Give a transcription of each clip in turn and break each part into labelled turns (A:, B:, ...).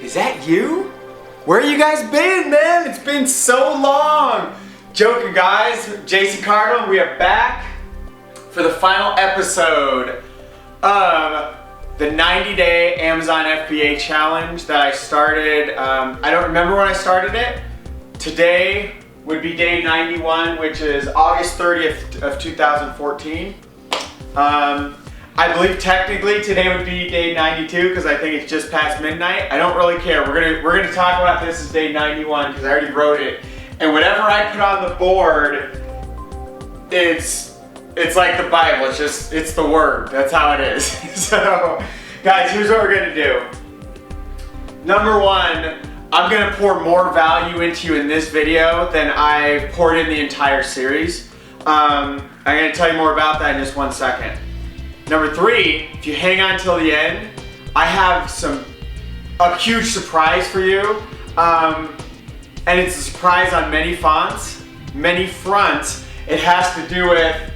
A: Is that you? Where you guys been, man? It's been so long. Joking, guys. JC Cardinal, we are back for the final episode of the 90-day Amazon FBA challenge that I started. I don't remember when I started it. Today would be day 91, which is August 30th of 2014. I believe technically today would be day 92 because I think it's just past midnight. I don't really care. We're gonna talk about this as day 91 because I already wrote it. And whatever I put on the board, it's like the Bible. It's the word. That's how it is. So, guys, here's what we're gonna do. Number one, I'm gonna pour more value into you in this video than I've poured in the entire series. I'm gonna tell you more about that in just 1 second. Number three, if you hang on till the end, I have a huge surprise for you. And it's a surprise on many fronts. It has to do with,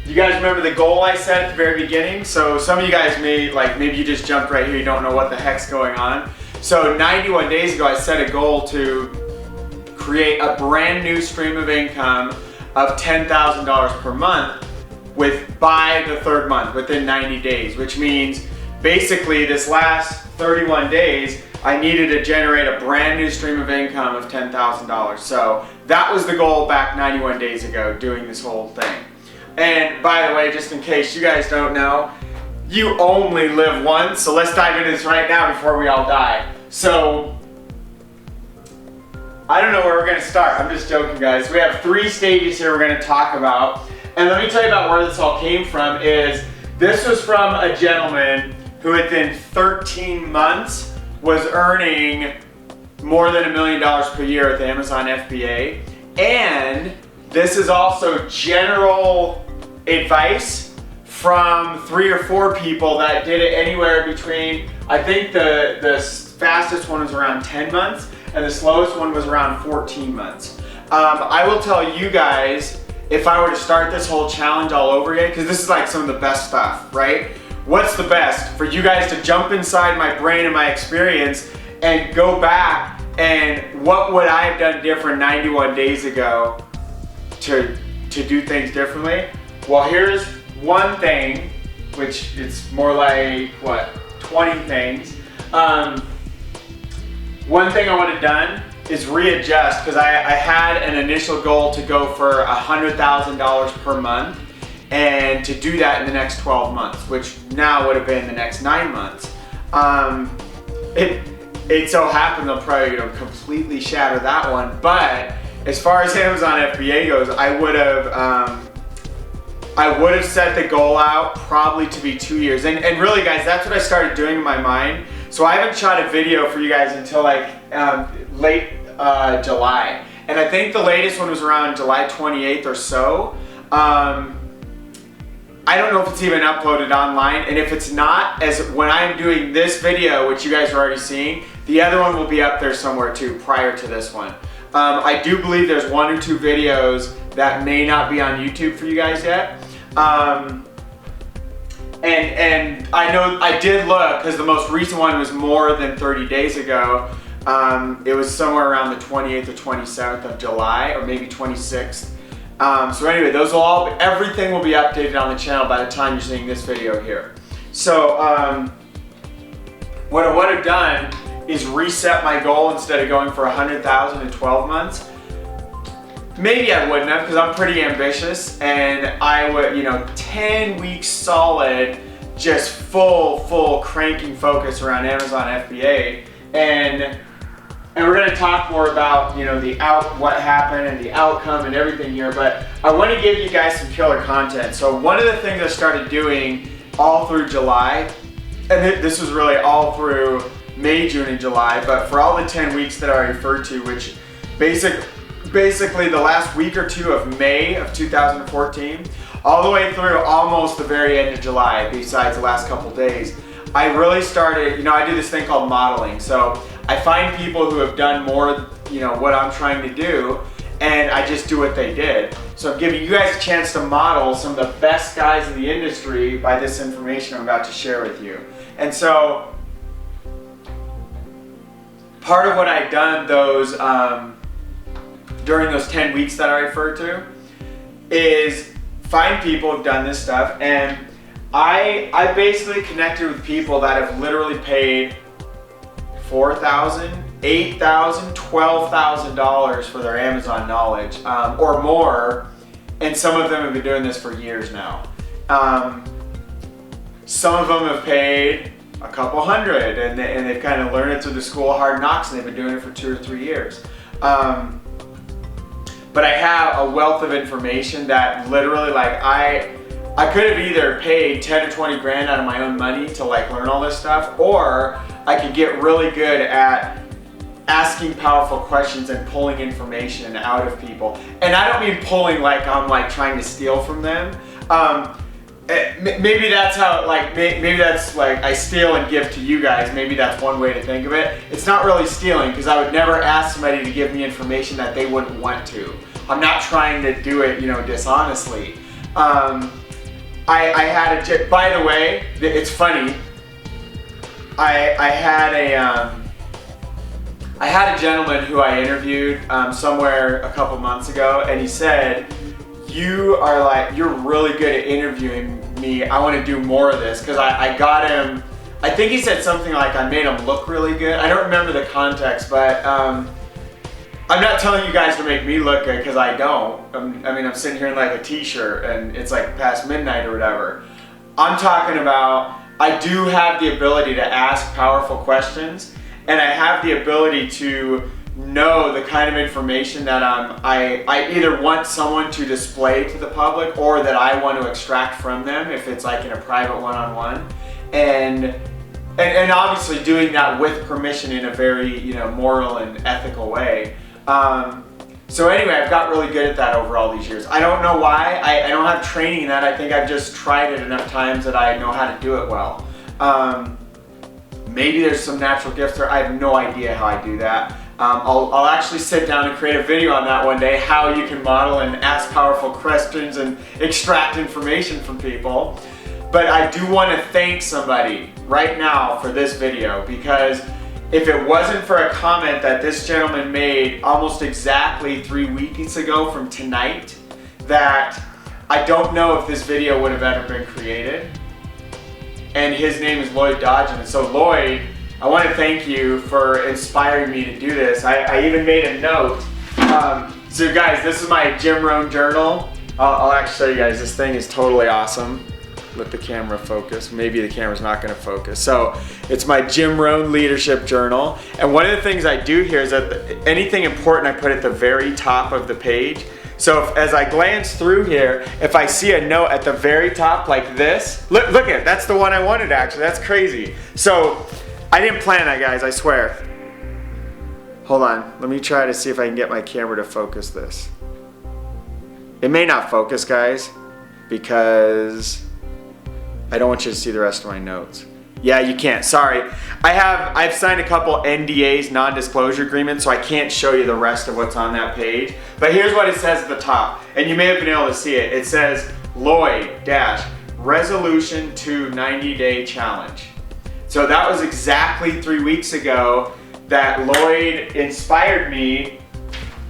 A: you guys remember the goal I set at the very beginning? So some of you guys maybe you just jumped right here, you don't know what the heck's going on. So 91 days ago, I set a goal to create a brand new stream of income of $10,000 per month by the third month, within 90 days, which means basically this last 31 days, I needed to generate a brand new stream of income of $10,000. So that was the goal back 91 days ago, doing this whole thing. And by the way, just in case you guys don't know, you only live once, so let's dive into this right now before we all die. So, I don't know where we're gonna start. I'm just joking, guys. We have 3 stages here we're gonna talk about. And let me tell you about where this all came from. This was from a gentleman who within 13 months was earning more than $1 million per year with the Amazon FBA. And this is also general advice from 3 or 4 people that did it anywhere between, I think the fastest one was around 10 months and the slowest one was around 14 months. I will tell you guys, if I were to start this whole challenge all over again, because this is like some of the best stuff, right? What's the best? For you guys to jump inside my brain and my experience and go back and what would I have done different 91 days ago to do things differently? Well, here's one thing, which it's more like, 20 things. One thing I would have done is readjust, because I had an initial goal to go for $100,000 per month and to do that in the next 12 months, which now would have been the next 9 months. It so happened they'll probably completely shatter that one, but as far as Amazon FBA goes, I would have set the goal out probably to be 2 years. And really, guys, that's what I started doing in my mind. So I haven't shot a video for you guys until like late July. And I think the latest one was around July 28th or so. I don't know if it's even uploaded online. And if it's not, as when I'm doing this video, which you guys are already seeing, the other one will be up there somewhere too, prior to this one. I do believe there's 1 or 2 videos that may not be on YouTube for you guys yet. And I know I did look, because the most recent one was more than 30 days ago. It was somewhere around the 28th or 27th of July, or maybe 26th. So anyway, everything will be updated on the channel by the time you're seeing this video here. So what I would have done is reset my goal instead of going for 100,000 in 12 months. Maybe I wouldn't have, because I'm pretty ambitious, and I would, 10 weeks solid, just full cranking focus around Amazon FBA, and we're going to talk more about, what happened and the outcome and everything here, but I want to give you guys some killer content. So one of the things I started doing all through July, and this was really all through May, June, and July, but for all the 10 weeks that I referred to, which basically the last week or 2 of May of 2014, all the way through almost the very end of July, besides the last couple days, I really started, I do this thing called modeling. So I find people who have done more, what I'm trying to do, and I just do what they did. So I'm giving you guys a chance to model some of the best guys in the industry by this information I'm about to share with you. And so part of what I'd done during those 10 weeks that I referred to is find people who've done this stuff, and I basically connected with people that have literally paid $4,000, $8,000, $12,000 for their Amazon knowledge, or more, and some of them have been doing this for years now. Some of them have paid a couple hundred, and they've kind of learned it through the school of hard knocks, and they've been doing it for 2 or 3 years. But I have a wealth of information that literally, like, I could have either paid 10 or 20 grand out of my own money to like learn all this stuff, or I could get really good at asking powerful questions and pulling information out of people. And I don't mean pulling like I'm like trying to steal from them. Maybe that's how, like, maybe that's like I steal and give to you guys. Maybe that's one way to think of it. It's not really stealing, because I would never ask somebody to give me information that they wouldn't want to. I'm not trying to do it, you know, dishonestly. I had a, by the way, it's funny. I had a gentleman who I interviewed somewhere a couple months ago, and he said, you're really good at interviewing me. I want to do more of this, because I got him, I think he said something like I made him look really good. I don't remember the context, but I'm not telling you guys to make me look good, because I don't. I mean, I'm sitting here in like a t-shirt and it's like past midnight or whatever. I'm talking about, I do have the ability to ask powerful questions, and I have the ability to know the kind of information that I either want someone to display to the public, or that I want to extract from them if it's like in a private one-on-one. And obviously doing that with permission in a very, you know, moral and ethical way. So anyway, I've got really good at that over all these years. I don't know why. I don't have training in that. I think I've just tried it enough times that I know how to do it well. Maybe there's some natural gifts there. I have no idea how I do that. I'll actually sit down and create a video on that one day, how you can model and ask powerful questions and extract information from people. But I do want to thank somebody right now for this video, because if it wasn't for a comment that this gentleman made almost exactly 3 weeks ago from tonight, that I don't know if this video would have ever been created. And his name is Lloyd Dodgen. And so Lloyd, I want to thank you for inspiring me to do this. I even made a note. So guys, this is my Jim Rohn journal. I'll actually show you guys. This thing is totally awesome. Let the camera focus. Maybe the camera's not going to focus. So it's my Jim Rohn leadership journal. And one of the things I do here is that anything important I put at the very top of the page. So as I glance through here, if I see a note at the very top like this, look at it, that's the one I wanted actually. That's crazy. So I didn't plan that, guys, I swear. Hold on, let me try to see if I can get my camera to focus this. It may not focus, guys, because I don't want you to see the rest of my notes. Yeah, you can't, sorry. I've signed a couple NDAs, non-disclosure agreements, so I can't show you the rest of what's on that page. But here's what it says at the top, and you may have been able to see it. It says, Lloyd - Resolution to 90-Day Challenge. So that was exactly 3 weeks ago that Lloyd inspired me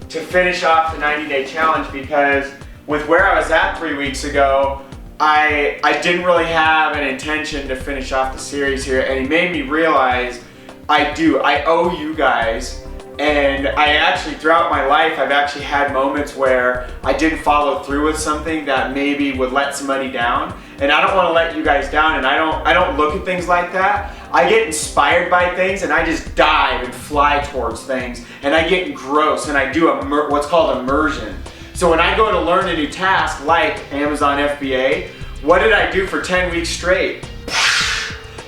A: to finish off the 90-day challenge, because with where I was at 3 weeks ago, I didn't really have an intention to finish off the series here, and he made me realize I owe you guys. And I actually, throughout my life, I've actually had moments where I didn't follow through with something that maybe would let somebody down. And I don't want to let you guys down, and I don't look at things like that. I get inspired by things, and I just dive and fly towards things, and I get engrossed, and I do what's called immersion. So when I go to learn a new task like Amazon FBA, what did I do for 10 weeks straight?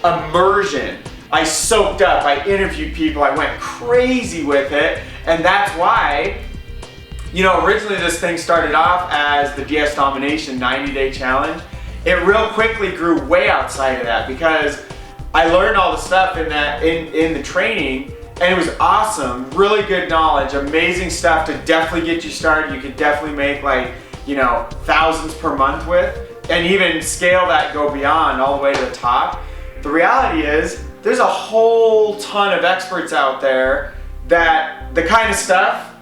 A: Immersion. I soaked up, I interviewed people, I went crazy with it, and that's why, you know, originally this thing started off as the DS Domination 90-day challenge. It real quickly grew way outside of that, because I learned all the stuff in the training, and it was awesome, really good knowledge, amazing stuff to definitely get you started. You could definitely make, like, you know, thousands per month with, and even scale that, go beyond all the way to the top. The reality is, there's a whole ton of experts out there that the kind of stuff,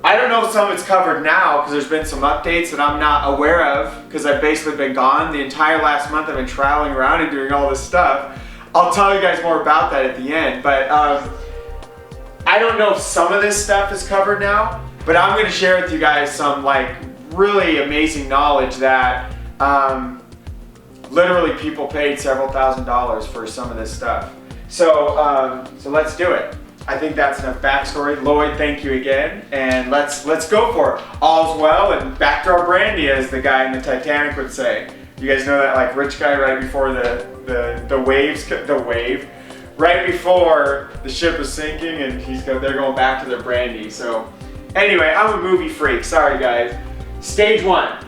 A: I don't know if some of it's covered now because there's been some updates that I'm not aware of because I've basically been gone. The entire last month I've been traveling around and doing all this stuff. I'll tell you guys more about that at the end, but I don't know if some of this stuff is covered now, but I'm going to share with you guys some like really amazing knowledge that literally people paid several $1,000s for some of this stuff. So let's do it. I think that's enough backstory. Lloyd, thank you again, and let's go for it. All's well, and back to our brandy, as the guy in the Titanic would say. You guys know that like rich guy right before the wave, right before the ship is sinking, and they're going back to their brandy. So anyway, I'm a movie freak. Sorry guys. Stage 1.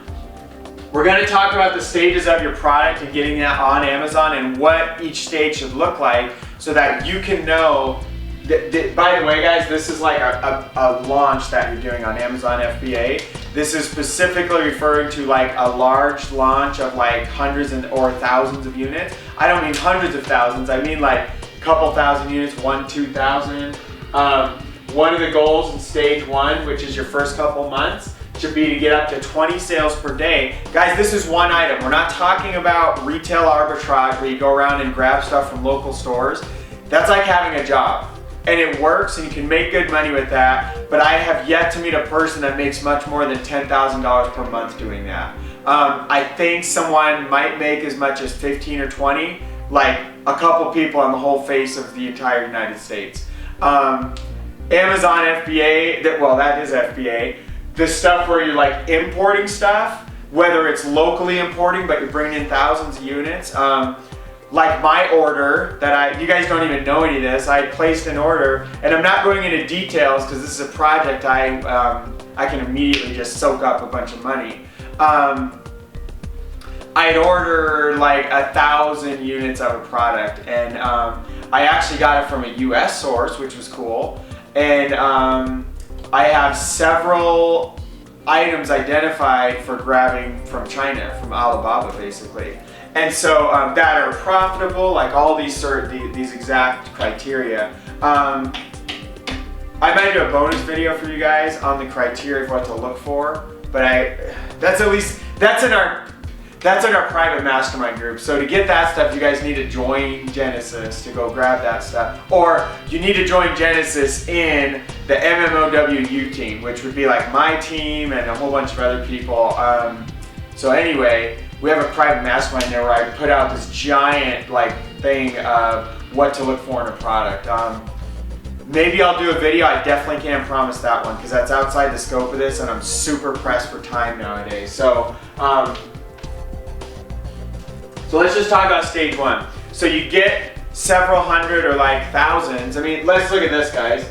A: We're going to talk about the stages of your product and getting that on Amazon and what each stage should look like so that you can know. By the way guys, this is like a launch that you're doing on Amazon FBA. This is specifically referring to like a large launch of like hundreds or thousands of units. I don't mean hundreds of thousands, I mean like a couple thousand units, 1,000-2,000. One of the goals in stage 1, which is your first couple months, should be to get up to 20 sales per day. Guys, this is one item. We're not talking about retail arbitrage where you go around and grab stuff from local stores. That's like having a job. And it works and you can make good money with that, but I have yet to meet a person that makes much more than $10,000 per month doing that. I think someone might make as much as 15 or 20, like a couple people on the whole face of the entire United States. Amazon FBA, that is FBA. The stuff where you're like importing stuff, whether it's locally importing but you're bringing in thousands of units. Like my order that you guys don't even know any of this, I placed an order, and I'm not going into details because this is a project I can immediately just soak up a bunch of money. I'd order like 1,000 units of a product, and I actually got it from a US source, which was cool, and I have several items identified for grabbing from China, from Alibaba basically. And so that are profitable, like all these exact criteria. I might do a bonus video for you guys on the criteria of what to look for, but that's in our private mastermind group. So to get that stuff, you guys need to join Genesis to go grab that stuff, or you need to join Genesis in the MMOWU team, which would be like my team and a whole bunch of other people. So anyway. We have a private mastermind there where I put out this giant like thing of what to look for in a product. Maybe I'll do a video. I definitely can't promise that one because that's outside the scope of this, and I'm super pressed for time nowadays. So let's just talk about stage 1. So you get several hundred or like thousands. I mean, let's look at this, guys.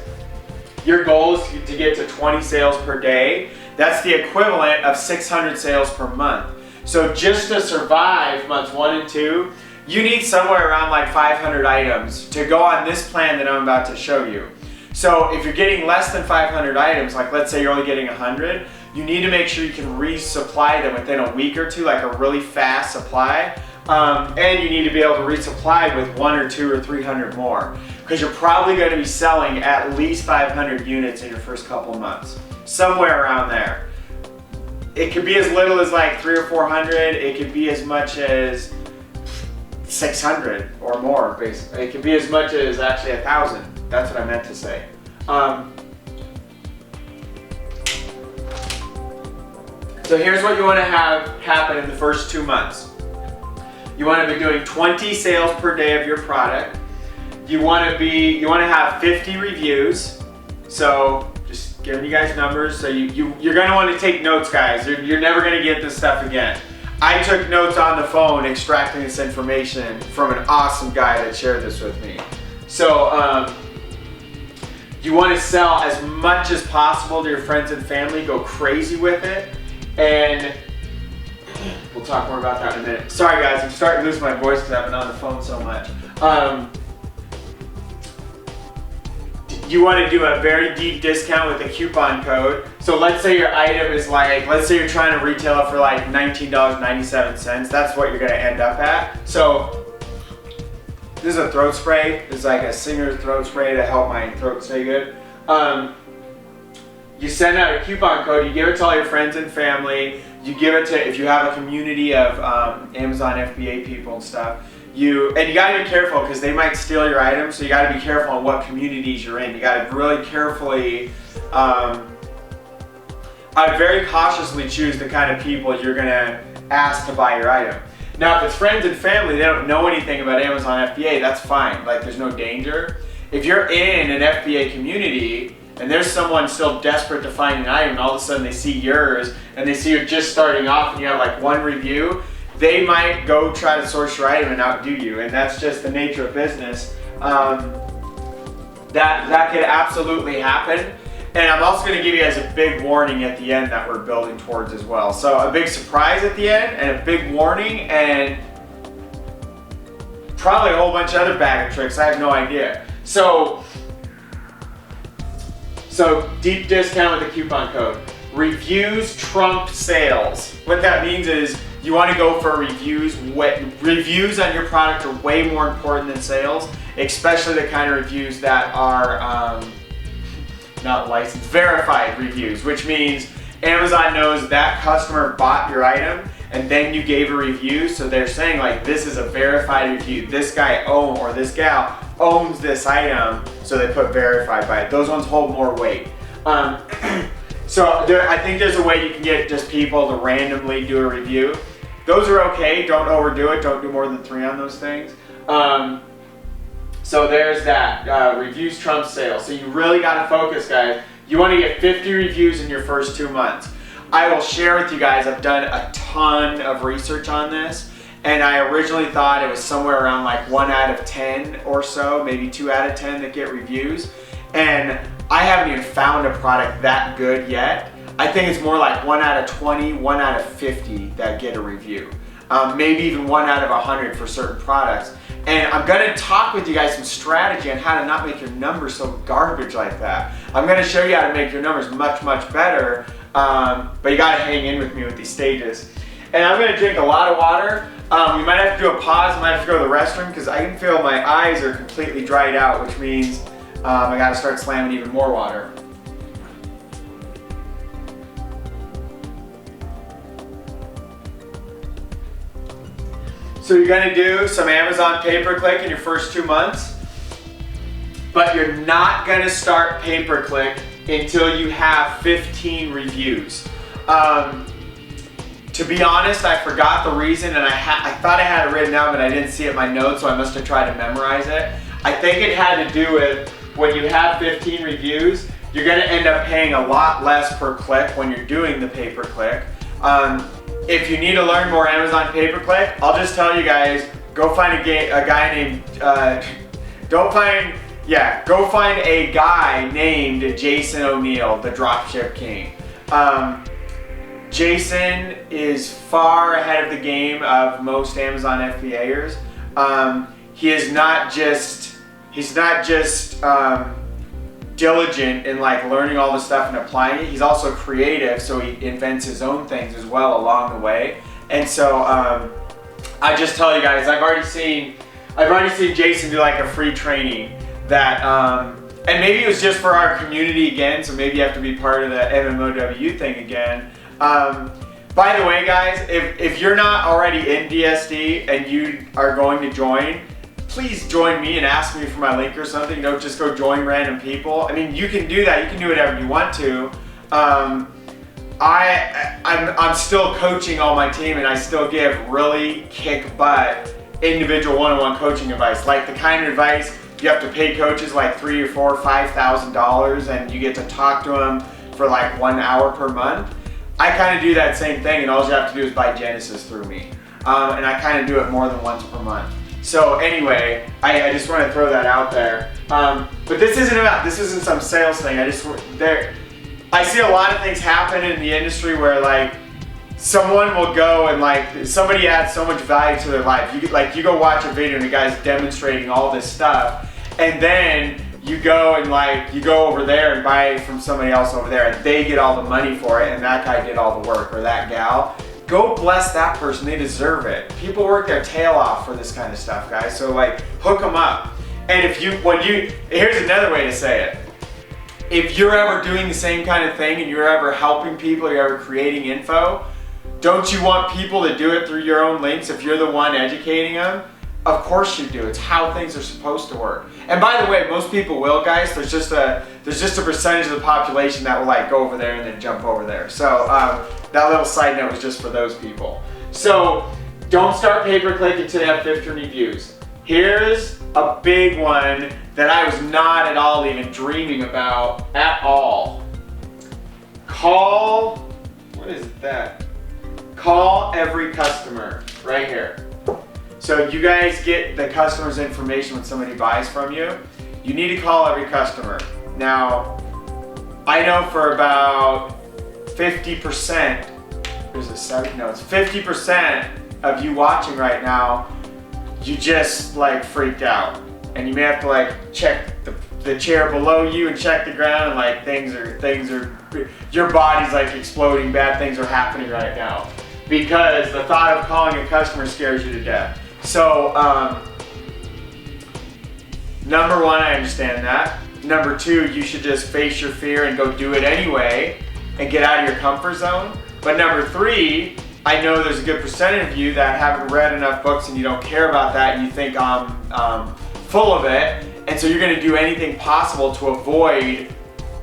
A: Your goal is to get to 20 sales per day. That's the equivalent of 600 sales per month. So just to survive months 1 and 2, you need somewhere around like 500 items to go on this plan that I'm about to show you. So if you're getting less than 500 items, like let's say you're only getting 100, you need to make sure you can resupply them within a week or two, like a really fast supply. And you need to be able to resupply with 1 or 2 or 300 more, because you're probably going to be selling at least 500 units in your first couple months, somewhere around there. It could be as little as like 300 or 400. It could be as much as 600 or more, basically. It could be as much as actually 1,000. That's what I meant to say. So here's what you want to have happen in the first 2 months. You want to be doing 20 sales per day of your product. You want to have 50 reviews. So just giving you guys numbers. So you're going to want to take notes, guys. You're never going to get this stuff again. I took notes on the phone extracting this information from an awesome guy that shared this with me. So you want to sell as much as possible to your friends and family. Go crazy with it. And we'll talk more about that in a minute. Sorry guys, I'm starting to lose my voice because I've been on the phone so much. You want to do a very deep discount with a coupon code. So let's say your item is like, let's say you're trying to retail it for like $19.97. That's what you're going to end up at. So this is a throat spray. It's like a singer's throat spray to help my throat stay good. You send out a coupon code, you give it to all your friends and family, you give it to, if you have a community of Amazon FBA people and stuff, you gotta be careful because they might steal your items, so you gotta be careful on what communities you're in. You gotta really carefully, I'd very cautiously choose the kind of people you're gonna ask to buy your item. Now, if it's friends and family, they don't know anything about Amazon FBA, that's fine, like there's no danger. If you're in an FBA community, and there's someone still desperate to find an item, and all of a sudden they see yours, and they see you're just starting off and you have like one review, they might go try to source your item and outdo you, and that's just the nature of business. That could absolutely happen. And I'm also going to give you guys a big warning at the end that we're building towards as well. So a big surprise at the end, and a big warning, and probably a whole bunch of other bag of tricks, I have no idea. So deep discount with the coupon code. Reviews trump sales. What that means is you want to go for reviews. Reviews on your product are way more important than sales, especially the kind of reviews that are not licensed, verified reviews, which means Amazon knows that customer bought your item and then you gave a review, so they're saying like, this is a verified review. This guy or this gal owns this item, so they put verified by it. Those ones hold more weight. So I think there's a way you can get just people to randomly do a review. Those are okay, don't overdo it, don't do more than 3 on those things. So there's that, reviews trump sales. So you really gotta focus, guys. You wanna get 50 reviews in your first 2 months. I will share with you guys, I've done a ton of research on this, and I originally thought it was somewhere around like 1 out of 10 or so, maybe 2 out of 10 that get reviews. And I haven't even found a product that good yet. I think it's more like 1 out of 20, 1 out of 50 that get a review. Maybe even 1 out of 100 for certain products. And I'm gonna talk with you guys some strategy on how to not make your numbers so garbage like that. I'm gonna show you how to make your numbers much, much better, but you gotta hang in with me with these stages. And I'm gonna drink a lot of water. We might have to do a pause, I might have to go to the restroom because I can feel my eyes are completely dried out, which means I gotta start slamming even more water. So you're gonna do some Amazon pay-per-click in your first 2 months, but you're not gonna start pay-per-click until you have 15 reviews. To be honest, I forgot the reason, and I thought I had it written down, but I didn't see it in my notes, so I must have tried to memorize it. I think it had to do with when you have 15 reviews, you're gonna end up paying a lot less per click when you're doing the pay-per-click. If you need to learn more Amazon pay-per-click, I'll just tell you guys, go find a guy named, go find a guy named Jason O'Neill, the Dropship King. Jason is far ahead of the game of most Amazon FBAers. He's not just diligent in like learning all this stuff and applying it. He's also creative, so he invents his own things as well along the way. And so I just tell you guys, I've already seen Jason do like a free training that, and maybe it was just for our community again, so maybe you have to be part of the MMOW thing again. By the way, guys, if you're not already in DSD and you are going to join, please join me and ask me for my link or something. Don't just go join random people. I mean, you can do that. You can do whatever you want to. I'm still coaching all my team, and I still give really kick butt individual one-on-one coaching advice. Like the kind of advice you have to pay coaches like $3,000 or $4,000 or $5,000, and you get to talk to them for like 1 hour per month. I kind of do that same thing, and all you have to do is buy Genesis through me. And I kind of do it more than once per month. So anyway, I just want to throw that out there. But this isn't some sales thing. I see a lot of things happen in the industry where like someone will go and like somebody adds so much value to their life. You go watch a video and the guy's demonstrating all this stuff, and then you go over there and buy it from somebody else over there, and they get all the money for it, and that guy did all the work, or that gal. go bless that person. They deserve it. People work their tail off for this kind of stuff, guys. So like, hook them up. And here's another way to say it. If you're ever doing the same kind of thing and you're ever helping people, you're ever creating info, don't you want people to do it through your own links if you're the one educating them? Of course you do. It's how things are supposed to work. And by the way, most people will, guys. There's just a percentage of the population that will like go over there and then jump over there. So that little side note was just for those people. So don't start pay-per-click until you have 15 reviews. Here's a big one that I was not at all even dreaming about at all. Call every customer right here. So you guys get the customer's information when somebody buys from you. You need to call every customer. Now, I know for about 50%, there's a 7, no, it's 50% of you watching right now, you just like freaked out. And you may have to like check the chair below you and check the ground, and like things are, your body's like exploding, bad things are happening right now. Because the thought of calling a customer scares you to death. So, number one, I understand that. Number two, you should just face your fear and go do it anyway and get out of your comfort zone. But number three, I know there's a good percentage of you that haven't read enough books and you don't care about that and you think I'm full of it. And so you're gonna do anything possible to avoid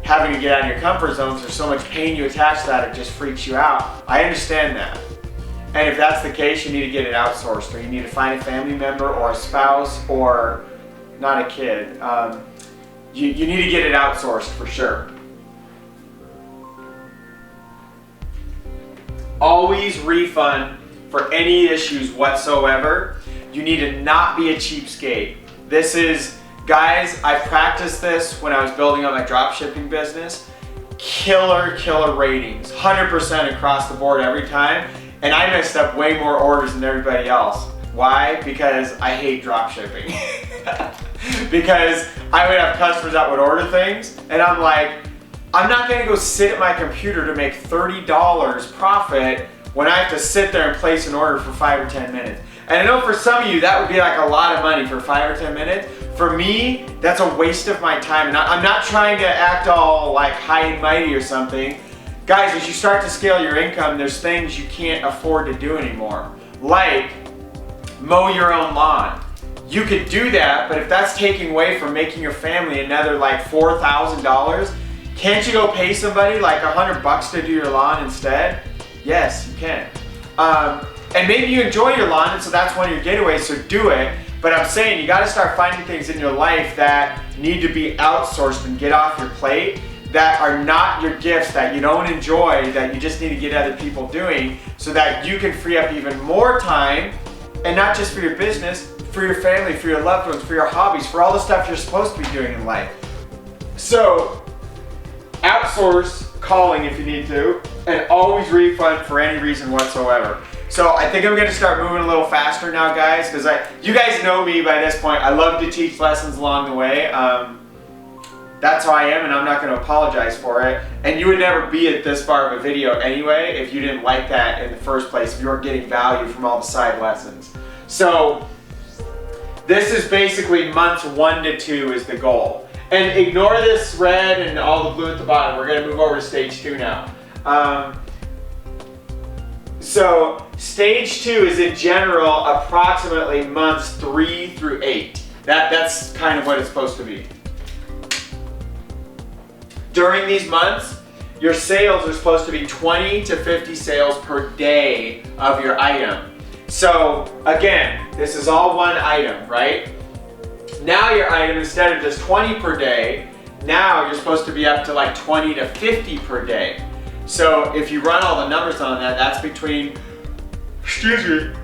A: having to get out of your comfort zone because there's so much pain you attach to that, it just freaks you out. I understand that. And if that's the case, you need to get it outsourced, or you need to find a family member or a spouse or not a kid. You need to get it outsourced for sure. Always refund for any issues whatsoever. You need to not be a cheapskate. This is, guys, I practiced this when I was building up my dropshipping business. Killer ratings, 100% across the board every time. And I messed up way more orders than everybody else. Why? Because I hate dropshipping. Because I would have customers that would order things, and I'm like, I'm not gonna go sit at my computer to make $30 profit when I have to sit there and place an order for 5 or 10 minutes. And I know for some of you, that would be like a lot of money for 5 or 10 minutes. For me, that's a waste of my time. And I'm not trying to act all like high and mighty or something. Guys, as you start to scale your income, there's things you can't afford to do anymore. Like mow your own lawn. You could do that, but if that's taking away from making your family another like $4,000, can't you go pay somebody like $100 to do your lawn instead? Yes, you can. And maybe you enjoy your lawn, and so that's one of your getaways, so do it. But I'm saying you gotta start finding things in your life that need to be outsourced and get off your plate, that are not your gifts, that you don't enjoy, that you just need to get other people doing, so that you can free up even more time, and not just for your business, for your family, for your loved ones, for your hobbies, for all the stuff you're supposed to be doing in life. So, outsource calling if you need to, and always refund for any reason whatsoever. So I think I'm gonna start moving a little faster now, guys, because you guys know me by this point. I love to teach lessons along the way. That's how I am, and I'm not gonna apologize for it. And you would never be at this far of a video anyway if you didn't like that in the first place, if you weren't getting value from all the side lessons. So this is basically months 1 to 2 is the goal. And ignore this red and all the blue at the bottom. We're gonna move over to stage 2 now. So stage 2 is in general approximately months 3 through 8. That's kind of what it's supposed to be. During these months, your sales are supposed to be 20 to 50 sales per day of your item. So again, this is all one item, right? Now your item, instead of just 20 per day, now you're supposed to be up to like 20 to 50 per day. So if you run all the numbers on that, that's between 600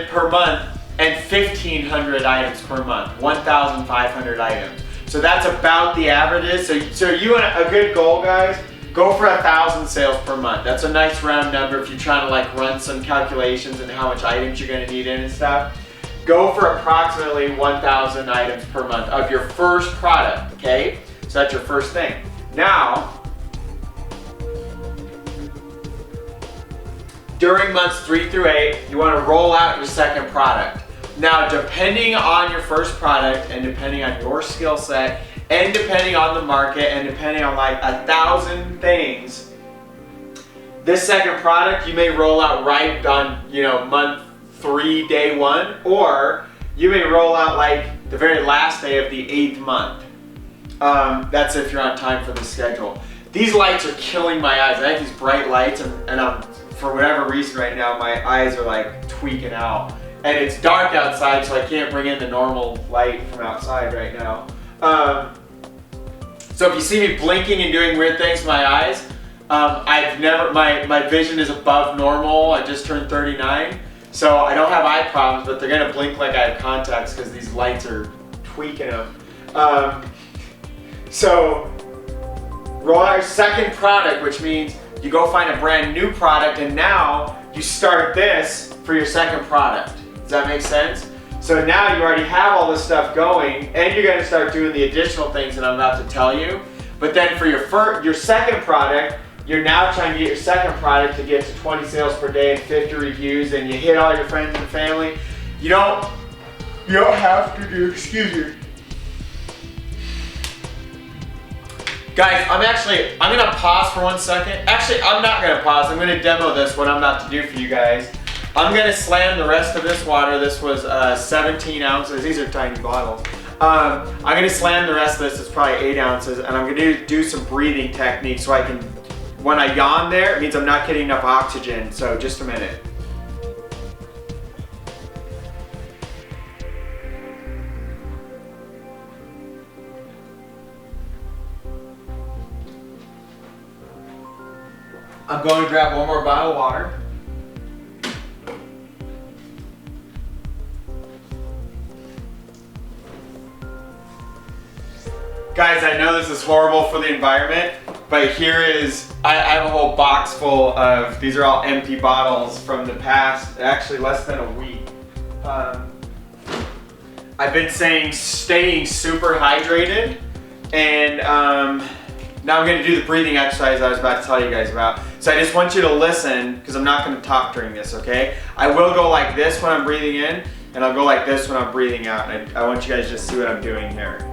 A: per month and 1,500 items per month, 1,500 items. So that's about the averages. So you want a good goal, guys, go for 1,000 sales per month. That's a nice round number if you're trying to like run some calculations and how much items you're gonna need in and stuff. Go for approximately 1,000 items per month of your first product, okay? So that's your first thing. Now, during months 3 through 8, you want to roll out your second product. Now, depending on your first product and depending on your skill set and depending on the market and depending on like 1,000 things, this second product you may roll out right on, month 3, day 1, or you may roll out like the very last day of the 8th month. That's if you're on time for the schedule. These lights are killing my eyes. I have these bright lights and I'm, for whatever reason right now, my eyes are like tweaking out. And it's dark outside, so I can't bring in the normal light from outside right now. So if you see me blinking and doing weird things with my eyes, my vision is above normal. I just turned 39. So I don't have eye problems, but they're gonna blink like I have contacts because these lights are tweaking them. So roll out your second product, which means you go find a brand new product and now you start this for your second product. Does that make sense? So now you already have all this stuff going and you're gonna start doing the additional things that I'm about to tell you. But then for your second product, you're now trying to get your second product to get to 20 sales per day and 50 reviews, and you hit all your friends and family. You don't have to do, excuse me. Guys, I'm gonna pause for 1 second. Actually, I'm not gonna pause. I'm gonna demo this, what I'm about to do for you guys. I'm gonna slam the rest of this water. This was 17 ounces. These are tiny bottles. I'm gonna slam the rest of this. It's probably 8 ounces, and I'm gonna do some breathing techniques so I can, when I yawn there, it means I'm not getting enough oxygen. So just a minute. I'm going to grab one more bottle of water. Guys, I know this is horrible for the environment, but here is, I have a whole box full of, these are all empty bottles from the past, actually less than a week. I've been saying staying super hydrated, and now I'm gonna do the breathing exercise I was about to tell you guys about. So I just want you to listen, because I'm not gonna talk during this, okay? I will go like this when I'm breathing in, and I'll go like this when I'm breathing out, and I want you guys to just see what I'm doing here.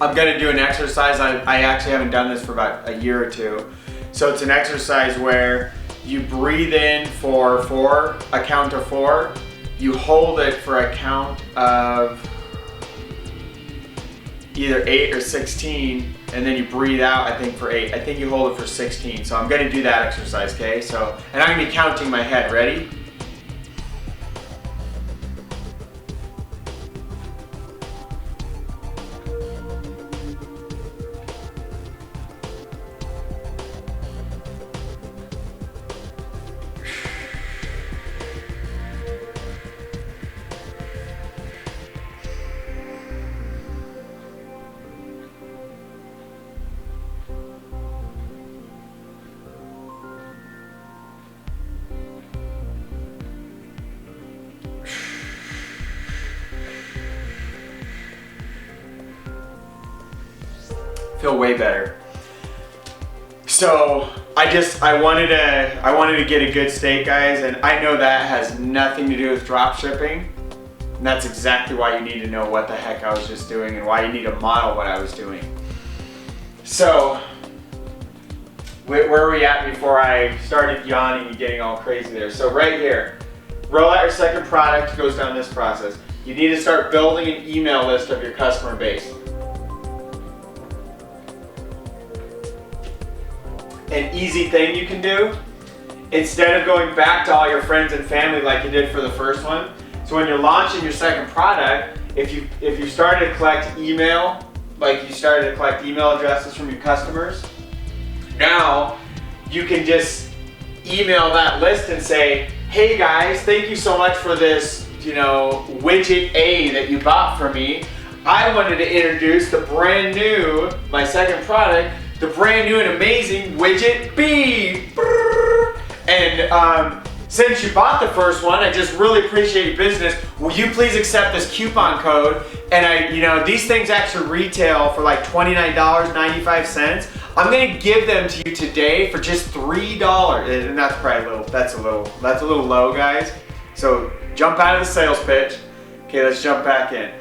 A: I'm gonna do an exercise. I actually haven't done this for about a year or two. So it's an exercise where you breathe in for 4, a count of 4. You hold it for a count of either 8 or 16, and then you breathe out, I think, for 8. I think you hold it for 16. So I'm gonna do that exercise, okay? So, and I'm gonna be counting my head. Ready? Feel way better. So I wanted to get a good steak, guys, and I know that has nothing to do with drop shipping. And that's exactly why you need to know what the heck I was just doing and why you need to model what I was doing. So where are we at before I started yawning and getting all crazy there? So right here, roll out your second product, goes down this process. You need to start building an email list of your customer base. An easy thing you can do, instead of going back to all your friends and family like you did for the first one. So when you're launching your second product, if you started to collect email, like you started to collect email addresses from your customers, now you can just email that list and say, hey guys, thank you so much for this, widget A that you bought from me. I wanted to introduce the brand new, my second product, the brand new and amazing widget B. And since you bought the first one, I just really appreciate your business. Will you please accept this coupon code? And these things actually retail for like $29.95. I'm gonna give them to you today for just $3. And that's probably that's a little low, guys. So jump out of the sales pitch. Okay, let's jump back in.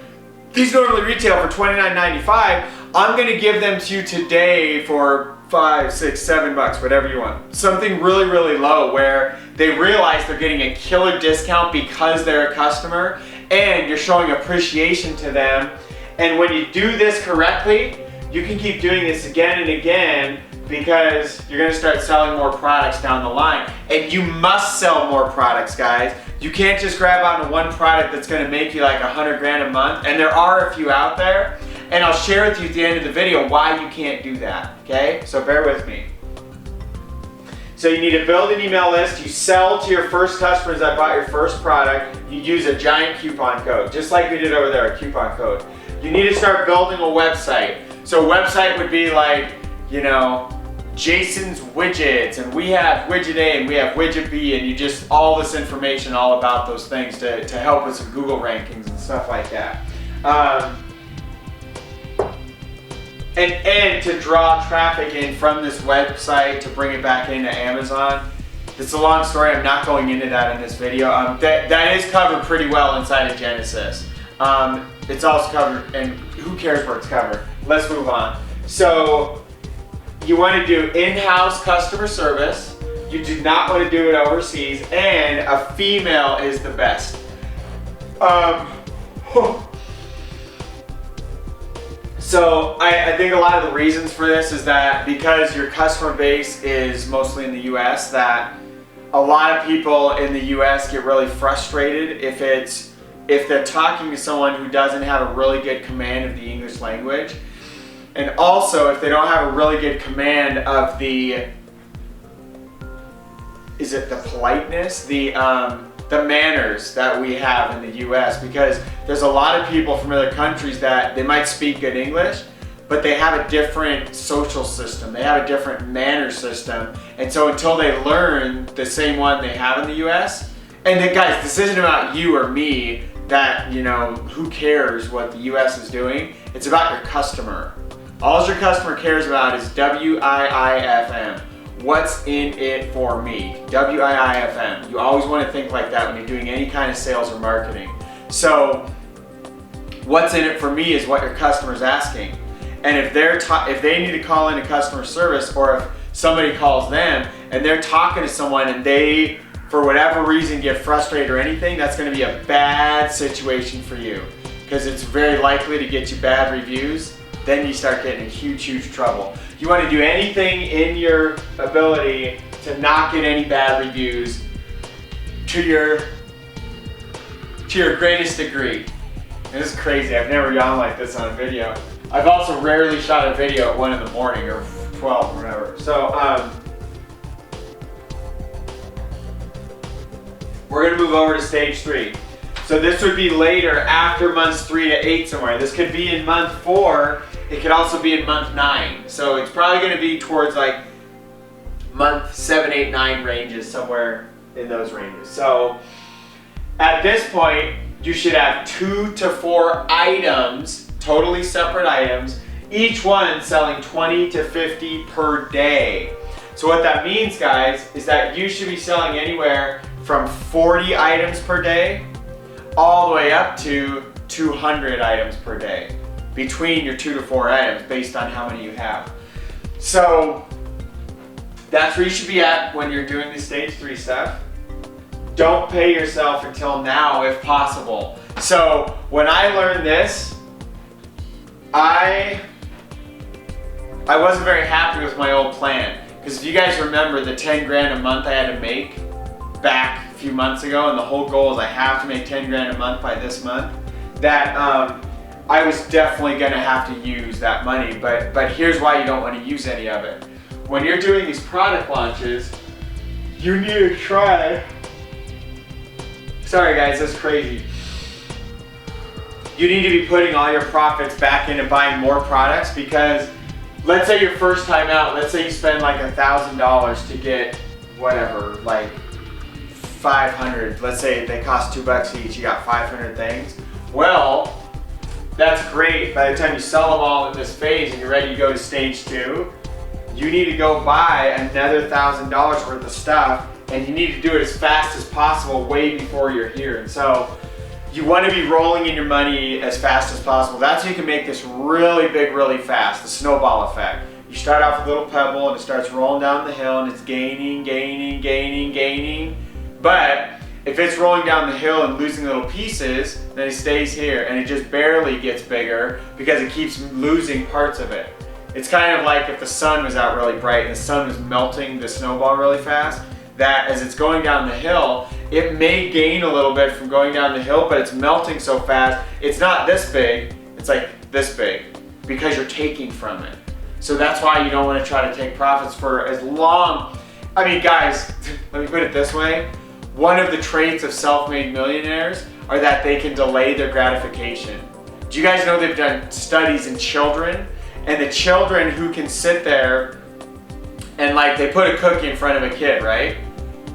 A: These normally retail for $29.95. I'm gonna give them to you today for $5, $6, $7, whatever you want. Something really, really low where they realize they're getting a killer discount because they're a customer and you're showing appreciation to them. And when you do this correctly, you can keep doing this again and again because you're gonna start selling more products down the line. And you must sell more products, guys. You can't just grab onto one product that's gonna make you like 100 grand a month, and there are a few out there, and I'll share with you at the end of the video why you can't do that, okay? So bear with me. So you need to build an email list, you sell to your first customers that bought your first product, you use a giant coupon code, just like we did over there, a coupon code. You need to start building a website. So a website would be like, Jason's Widgets, and we have Widget A and we have Widget B, and you just all this information all about those things to help with some Google rankings and stuff like that. And to draw traffic in from this website to bring it back into Amazon. It's a long story, I'm not going into that in this video. That is covered pretty well inside of Genesis. It's also covered, and who cares where it's covered? Let's move on. So, you want to do in-house customer service, you do not want to do it overseas, and a female is the best. So I think a lot of the reasons for this is that because your customer base is mostly in the US, that a lot of people in the US get really frustrated if they're talking to someone who doesn't have a really good command of the English language. And also, if they don't have a really good command of the politeness, the manners that we have in the US, because there's a lot of people from other countries that they might speak good English, but they have a different social system, they have a different manner system, and so until they learn the same one they have in the US, and then guys, this isn't about you or me, that, who cares what the US is doing, it's about your customer. All your customer cares about is WIIFM. What's in it for me? WIIFM. You always want to think like that when you're doing any kind of sales or marketing. So, what's in it for me is what your customer's asking. And if they need to call into customer service, or if somebody calls them and they're talking to someone and they, for whatever reason, get frustrated or anything, that's going to be a bad situation for you, because it's very likely to get you bad reviews. Then you start getting in huge, huge trouble. You want to do anything in your ability to not get any bad reviews to your greatest degree. And this is crazy, I've never gone like this on a video. I've also rarely shot a video at 1 in the morning or 12 or whatever. So, we're gonna move over to stage 3. So this would be later, after months 3 to 8 somewhere. This could be in month 4. It could also be in month 9. So it's probably going to be towards like month 7, 8, 9 ranges, somewhere in those ranges. So at this point, you should have 2 to 4 items, totally separate items, each one selling 20 to 50 per day. So what that means, guys, is that you should be selling anywhere from 40 items per day all the way up to 200 items per day between your 2 to 4 items based on how many you have. So that's where you should be at when you're doing the stage 3 stuff. Don't pay yourself until now if possible. So when I learned this, I wasn't very happy with my old plan, because if you guys remember the 10 grand a month I had to make back a few months ago, and the whole goal is I have to make 10 grand a month by this month, that I was definitely gonna have to use that money, but here's why you don't want to use any of it. When you're doing these product launches, you need to try, sorry guys, that's crazy. You need to be putting all your profits back into buying more products, because let's say your first time out, let's say you spend like $1,000 to get whatever, like 500. Let's say they cost $2 each, you got 500 things. Well, that's great. By the time you sell them all in this phase and you're ready to go to stage 2, you need to go buy another $1,000 worth of stuff, and you need to do it as fast as possible way before you're here. And so you want to be rolling in your money as fast as possible. That's how you can make this really big, really fast, the snowball effect. You start off with a little pebble and it starts rolling down the hill and it's gaining, gaining, gaining, gaining. But if it's rolling down the hill and losing little pieces, then it stays here and it just barely gets bigger because it keeps losing parts of it. It's kind of like if the sun was out really bright and the sun was melting the snowball really fast, that as it's going down the hill, it may gain a little bit from going down the hill, but it's melting so fast, it's not this big, it's like this big because you're taking from it. So that's why you don't want to try to take profits for as long. I mean, guys, let me put it this way. One of the traits of self-made millionaires are that they can delay their gratification. Do you guys know they've done studies in children? And the children who can sit there and like they put a cookie in front of a kid, right?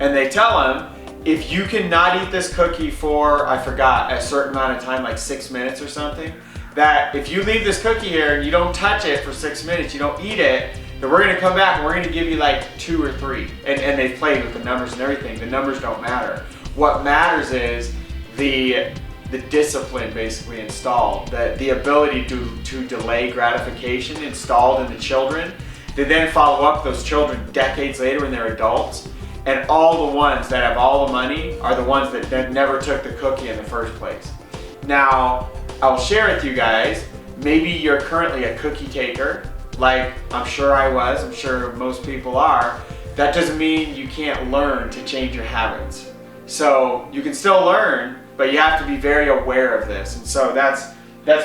A: And they tell them, if you cannot eat this cookie for, I forgot, a certain amount of time, like 6 minutes or something, that if you leave this cookie here and you don't touch it for 6 minutes, you don't eat it, then we're gonna come back and we're gonna give you like 2 or 3. And they've played with the numbers and everything. The numbers don't matter. What matters is the discipline basically installed, the ability to delay gratification installed in the children. They then follow up those children decades later when they're adults, and all the ones that have all the money are the ones that never took the cookie in the first place. Now, I'll share with you guys, maybe you're currently a cookie taker, like I'm sure I was, I'm sure most people are. That doesn't mean you can't learn to change your habits. So you can still learn, but you have to be very aware of this. And so that's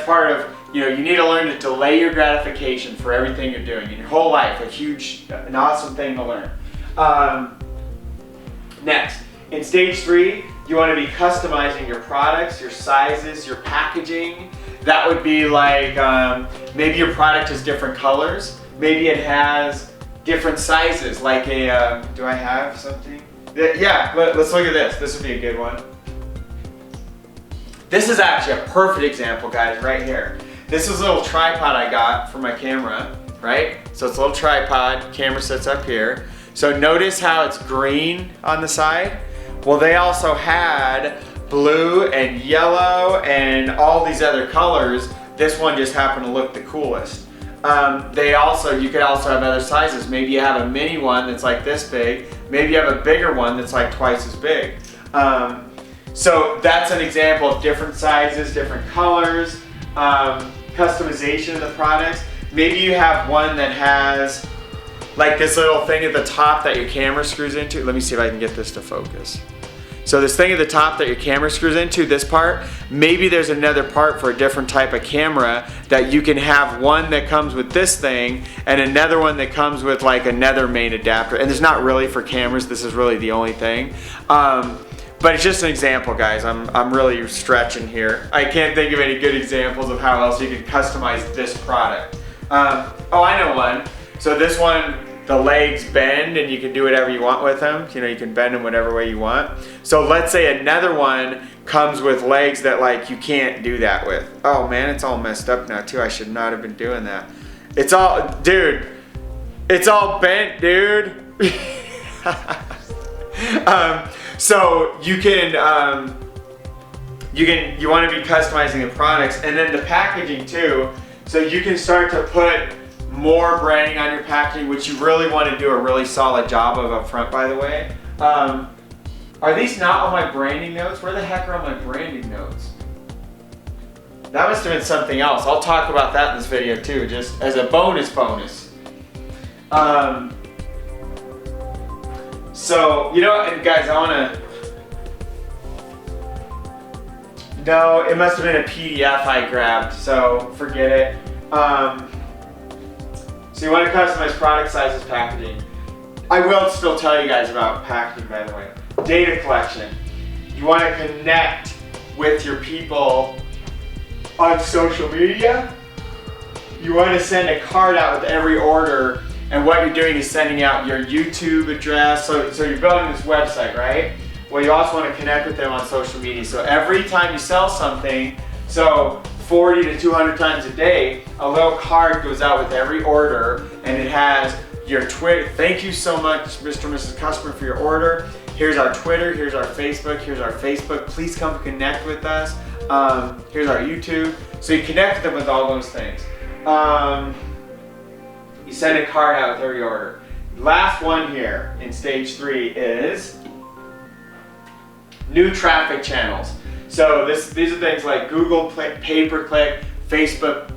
A: part of, you need to learn to delay your gratification for everything you're doing in your whole life. An awesome thing to learn. Next, in stage 3, you want to be customizing your products, your sizes, your packaging. That would be like, maybe your product has different colors. Maybe it has different sizes, like a, do I have something? Yeah, let's look at this. This would be a good one. This is actually a perfect example, guys, right here. This is a little tripod I got for my camera, right? So it's a little tripod, camera sits up here. So notice how it's green on the side? Well, they also had blue and yellow and all these other colors. This one just happened to look the coolest. You could also have other sizes. Maybe you have a mini one that's like this big. Maybe you have a bigger one that's like twice as big. So that's an example of different sizes, different colors, customization of the products. Maybe you have one that has like this little thing at the top that your camera screws into. Let me see if I can get this to focus. So this thing at the top that your camera screws into, this part, maybe there's another part for a different type of camera that you can have one that comes with this thing and another one that comes with like another main adapter. And it's not really for cameras, this is really the only thing. But it's just an example, guys. I'm really stretching here. I can't think of any good examples of how else you can customize this product. Oh, I know one. So this one, the legs bend and you can do whatever you want with them. You can bend them whatever way you want. So let's say another one comes with legs that like you can't do that with. Oh man, it's all messed up now too. I should not have been doing that. It's all, dude, it's all bent, dude. So you want to be customizing the products and then the packaging too. So you can start to put more branding on your packaging, which you really want to do a really solid job of up front, by the way. Are these not on my branding notes? Where the heck are all my branding notes? That must have been something else. I'll talk about that in this video too, just as a bonus. So, and guys, no, it must have been a PDF I grabbed, so forget it. So you want to customize product sizes, packaging. I will still tell you guys about packaging, by the way. Data collection. You want to connect with your people on social media. You want to send a card out with every order, and what you're doing is sending out your YouTube address. So you're building this website, right? well, you also want to connect with them on social media. So every time you sell something, so 40 to 200 times a day, a little card goes out with every order, and it has your Twitter. Thank you so much, Mr. and Mrs. Customer, for your order. Here's our Twitter, here's our Facebook, here's our Facebook. Please come connect with us. Here's our YouTube. So you connect them with all those things. You send a card out with every order. Last one here in stage 3 is new traffic channels. So these are things like Google pay-per-click, Facebook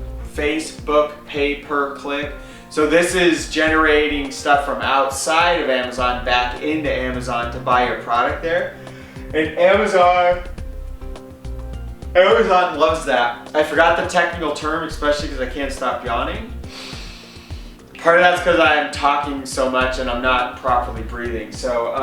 A: pay-per-click. So this is generating stuff from outside of Amazon back into Amazon to buy your product there. And Amazon loves that. I forgot the technical term, especially because I can't stop yawning. Part of that's because I'm talking so much and I'm not properly breathing. So,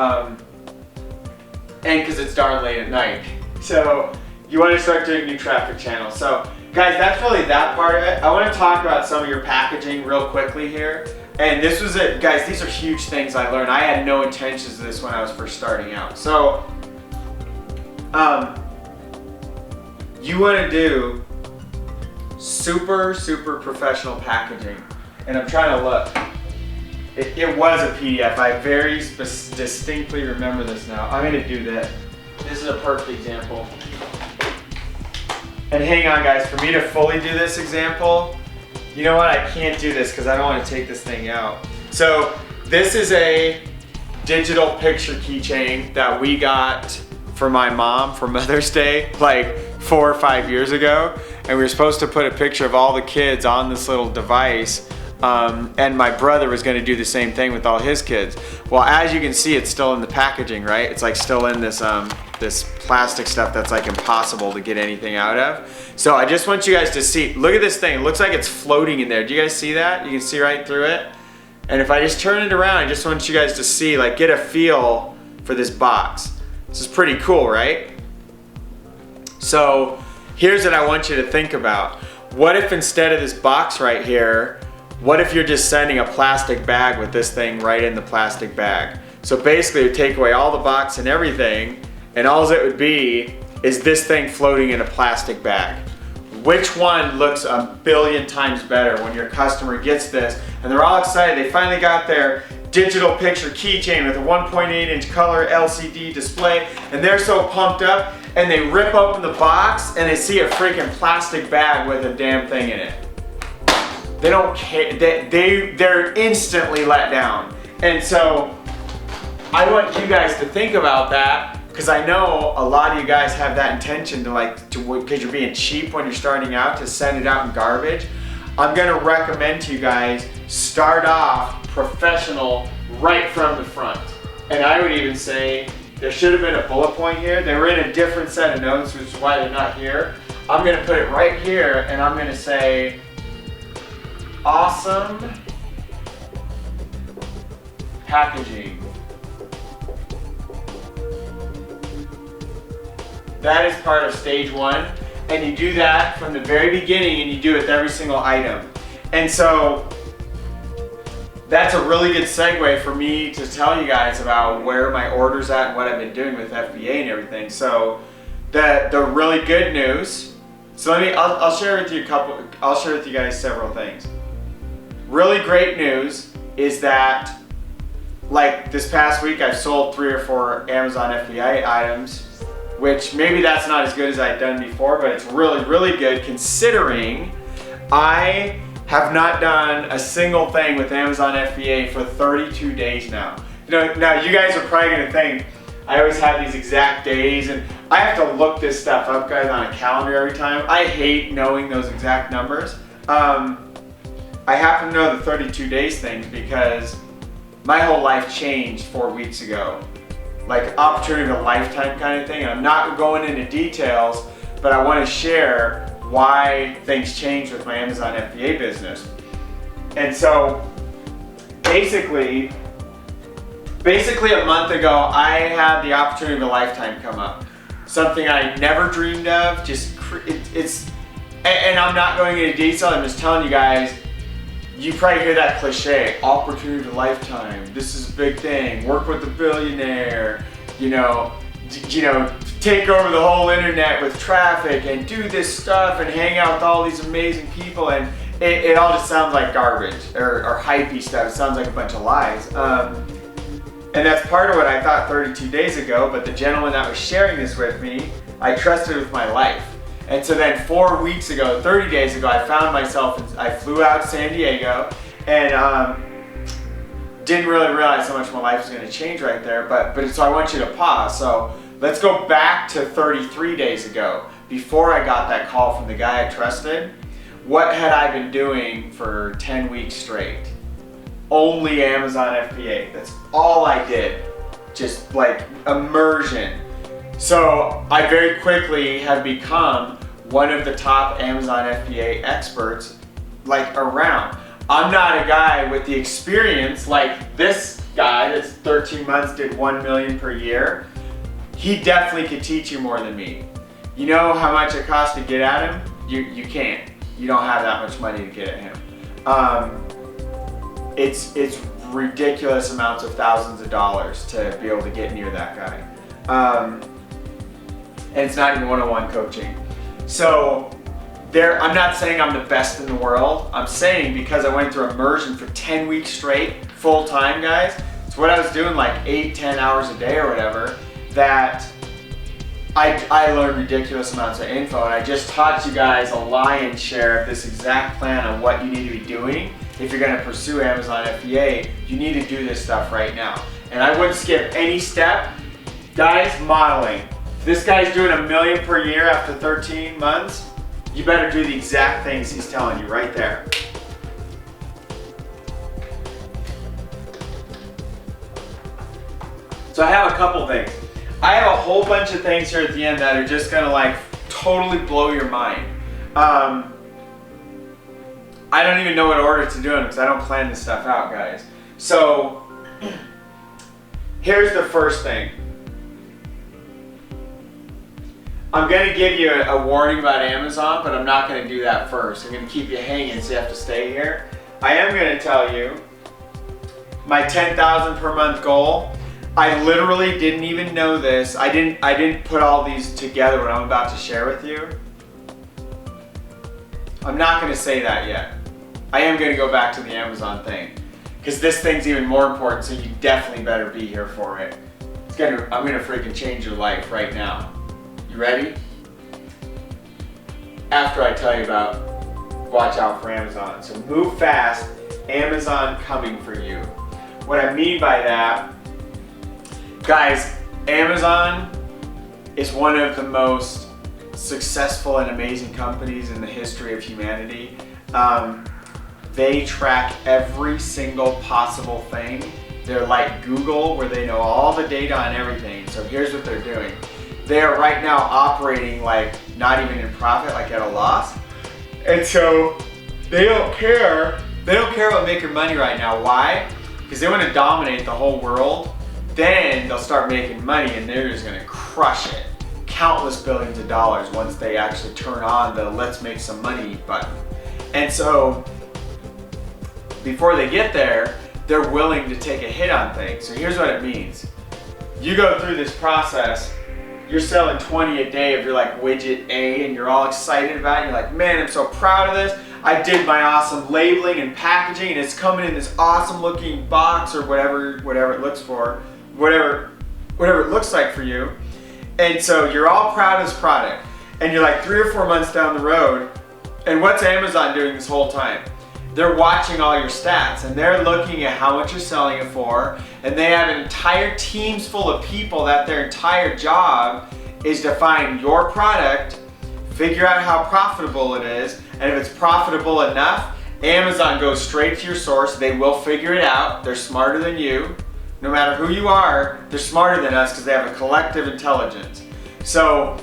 A: and because it's darn late at night. So you want to start doing new traffic channels. So guys, that's really that part of it. I want to talk about some of your packaging real quickly here. And this was it, guys, these are huge things I learned. I had no intentions of this when I was first starting out. So, you want to do super professional packaging. And I'm trying to look. It was a PDF. I very distinctly remember this now. I'm going to do this. This is a perfect example. And hang on, guys, for me to fully do this example, you know what? I can't do this because I don't want to take this thing out. So this is a digital picture keychain that we got for my mom for Mother's Day like 4 or 5 years ago. And we were supposed to put a picture of all the kids on this little device. And my brother was going to do the same thing with all his kids. Well, as you can see, it's still in the packaging, right? It's like still in this this plastic stuff that's like impossible to get anything out of. So I just want you guys to see, look at this thing. It looks like it's floating in there. Do you guys see that? You can see right through it. And if I just turn it around, I just want you guys to see, like, get a feel for this box. This is pretty cool, right? So here's what I want you to think about. What if instead of this box right here, what if you're just sending a plastic bag with this thing right in the plastic bag? So basically it would take away all the box and everything, and all it would be is this thing floating in a plastic bag. Which one looks a billion times better when your customer gets this and they're all excited? They finally got their digital picture keychain with a 1.8-inch color LCD display, and they're so pumped up, and they rip open the box and they see a freaking plastic bag with a damn thing in it. They don't care. They're instantly let down. And so I want you guys to think about that, because I know a lot of you guys have that intention because you're being cheap when you're starting out, to send it out in garbage. I'm gonna recommend to you guys, start off professional right from the front. And I would even say there should have been a bullet point here. They were in a different set of notes, which is why they're not here. I'm gonna put it right here, and I'm gonna say, awesome packaging. That is part of stage 1, and you do that from the very beginning, and you do it with every single item. And so that's a really good segue for me to tell you guys about where my order's at and what I've been doing with FBA and everything. So the really good news, so I'll share with you guys several things. Really great news is that, like, this past week I've sold 3 or 4 Amazon FBA items, which maybe that's not as good as I'd done before, but it's really good considering I have not done a single thing with Amazon FBA for 32 days now. Now you guys are probably gonna think I always have these exact days, and I have to look this stuff up, guys, on a calendar every time. I hate knowing those exact numbers. I happen to know the 32 days things because my whole life changed 4 weeks ago. Like opportunity of a lifetime kind of thing. I'm not going into details, but I want to share why things changed with my Amazon FBA business. And so basically a month ago, I had the opportunity of a lifetime come up. Something I never dreamed of, and I'm not going into detail, I'm just telling you guys, you probably hear that cliche, opportunity of a lifetime, this is a big thing, work with a billionaire, you know, take over the whole internet with traffic and do this stuff and hang out with all these amazing people, and it all just sounds like garbage or hypey stuff. It sounds like a bunch of lies. And that's part of what I thought 32 days ago, but the gentleman that was sharing this with me, I trusted with my life. And so then 4 weeks ago, 30 days ago, I found myself, I flew out to San Diego and didn't really realize how much my life was going to change right there, but so I want you to pause. So let's go back to 33 days ago, before I got that call from the guy I trusted. What had I been doing for 10 weeks straight? Only Amazon FBA. That's all I did. Just like immersion. So I very quickly have become one of the top Amazon FBA experts like around. I'm not a guy with the experience like this guy that's 13 months, did 1 million per year. He definitely could teach you more than me. You know how much it costs to get at him? You can't. You don't have that much money to get at him. It's ridiculous amounts of thousands of dollars to be able to get near that guy. And it's not even one-on-one coaching. So I'm not saying I'm the best in the world. I'm saying because I went through immersion for 10 weeks straight, full time, guys. It's what I was doing like 8-10 hours a day or whatever, that I learned ridiculous amounts of info, and I just taught you guys a lion's share of this exact plan on what you need to be doing. If you're gonna pursue Amazon FBA, you need to do this stuff right now. And I wouldn't skip any step. Guys, modeling. If this guy's doing 1 million per year after 13 months, you better do the exact things he's telling you right there. So I have a couple things. I have a whole bunch of things here at the end that are just gonna like totally blow your mind. I don't even know what order to do them because I don't plan this stuff out, guys. So here's the first thing. I'm gonna give you a warning about Amazon, but I'm not gonna do that first. I'm gonna keep you hanging so you have to stay here. I am gonna tell you my 10,000 per month goal. I literally didn't even know this. I didn't put all these together what I'm about to share with you. I'm not gonna say that yet. I am gonna go back to the Amazon thing, because this thing's even more important, so you definitely better be here for it. I'm gonna freaking change your life right now. You ready? After I tell you about watch out for Amazon. So move fast, Amazon coming for you. What I mean by that, guys, Amazon is one of the most successful and amazing companies in the history of humanity. They track every single possible thing. They're like Google, where they know all the data on everything. So here's what they're doing. They are right now operating like not even in profit, like at a loss. And so they don't care. They don't care about making money right now. Why? Because they want to dominate the whole world. Then they'll start making money and they're just gonna crush it. Countless billions of dollars once they actually turn on the let's make some money button. And so before they get there, they're willing to take a hit on things. So here's what it means. You go through this process, you're selling 20 a day of your like widget A and you're all excited about it. You're like, man, I'm so proud of this. I did my awesome labeling and packaging and it's coming in this awesome looking box or whatever it looks for, whatever it looks like for you. And so you're all proud of this product and you're like 3 or 4 months down the road, and what's Amazon doing this whole time? They're watching all your stats and they're looking at how much you're selling it for, and they have entire teams full of people that their entire job is to find your product, figure out how profitable it is, and if it's profitable enough, Amazon goes straight to your source. They will figure it out. They're smarter than you. No matter who you are, they're smarter than us because they have a collective intelligence. So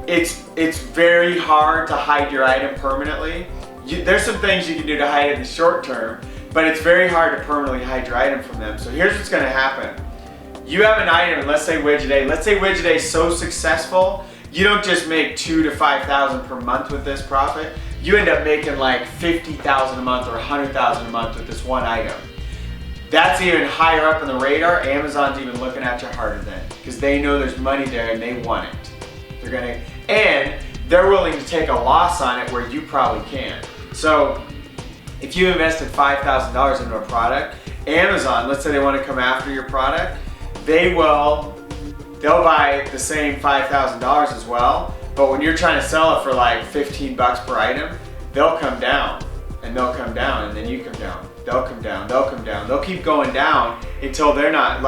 A: it's very hard to hide your item permanently. There's some things you can do to hide it in the short term, but it's very hard to permanently hide your item from them. So here's what's gonna happen. You have an item, and let's say widget A. Let's say widget A is so successful, you don't just make $2,000 to $5,000 per month with this profit. You end up making like $50,000 a month or $100,000 a month with this one item. that's even higher up on the radar. Amazon's even looking at you harder then, because they know there's money there and they want it. And they're willing to take a loss on it where you probably can't. So if you invested $5,000 into a product, Amazon, let's say they want to come after your product, they'll buy the same $5,000 as well, but when you're trying to sell it for like 15 bucks per item, they'll come down, and they'll come down, and then you come down. They'll come down, they'll come down. They'll keep going down until they're not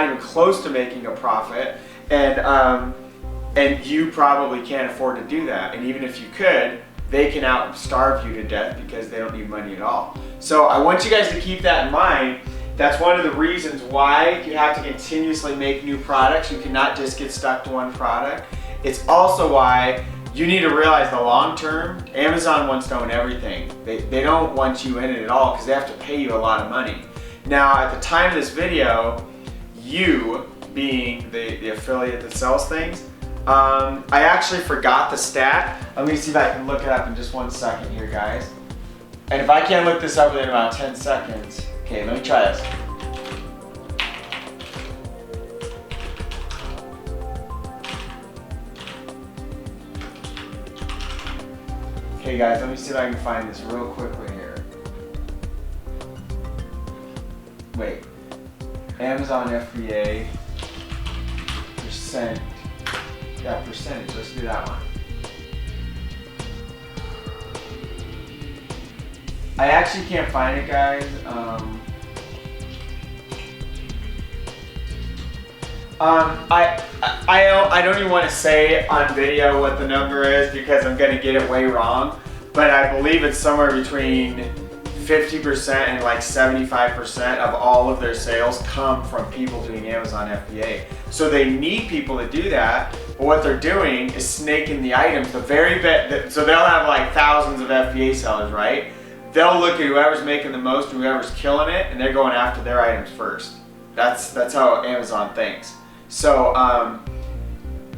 A: even close to making a profit, and you probably can't afford to do that. And even if you could, they can out-starve you to death because they don't need money at all. So I want you guys to keep that in mind. That's one of the reasons why you have to continuously make new products. You cannot just get stuck to one product. It's also why you need to realize the long term, Amazon wants to own everything. They don't want you in it at all because they have to pay you a lot of money. Now, at the time of this video, you being the affiliate that sells things, I actually forgot the stat. Let me see if I can look it up in just 1 second here, guys. And if I can't look this up within about 10 seconds, okay, let me try this. Okay guys, let me see if I can find this real quickly here. Wait, Amazon FBA, percent, yeah, percentage, let's do that one. I actually can't find it, guys. I don't even want to say on video what the number is because I'm going to get it way wrong, but I believe it's somewhere between 50% and like 75% of all of their sales come from people doing Amazon FBA. So they need people to do that, but what they're doing is snaking the items the very bit. So they'll have like thousands of FBA sellers, right? They'll look at whoever's making the most, whoever's killing it, and they're going after their items first. That's how Amazon thinks. So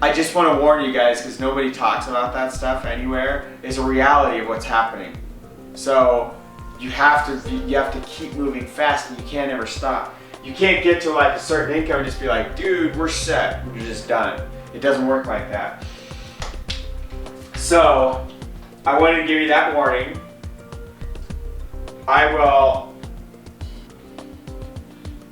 A: I just want to warn you guys, because nobody talks about that stuff anywhere, is a reality of what's happening. So you have to keep moving fast, and you can't ever stop. You can't get to like a certain income and just be like, dude, we're set, we're just done. It doesn't work like that. So I wanted to give you that warning.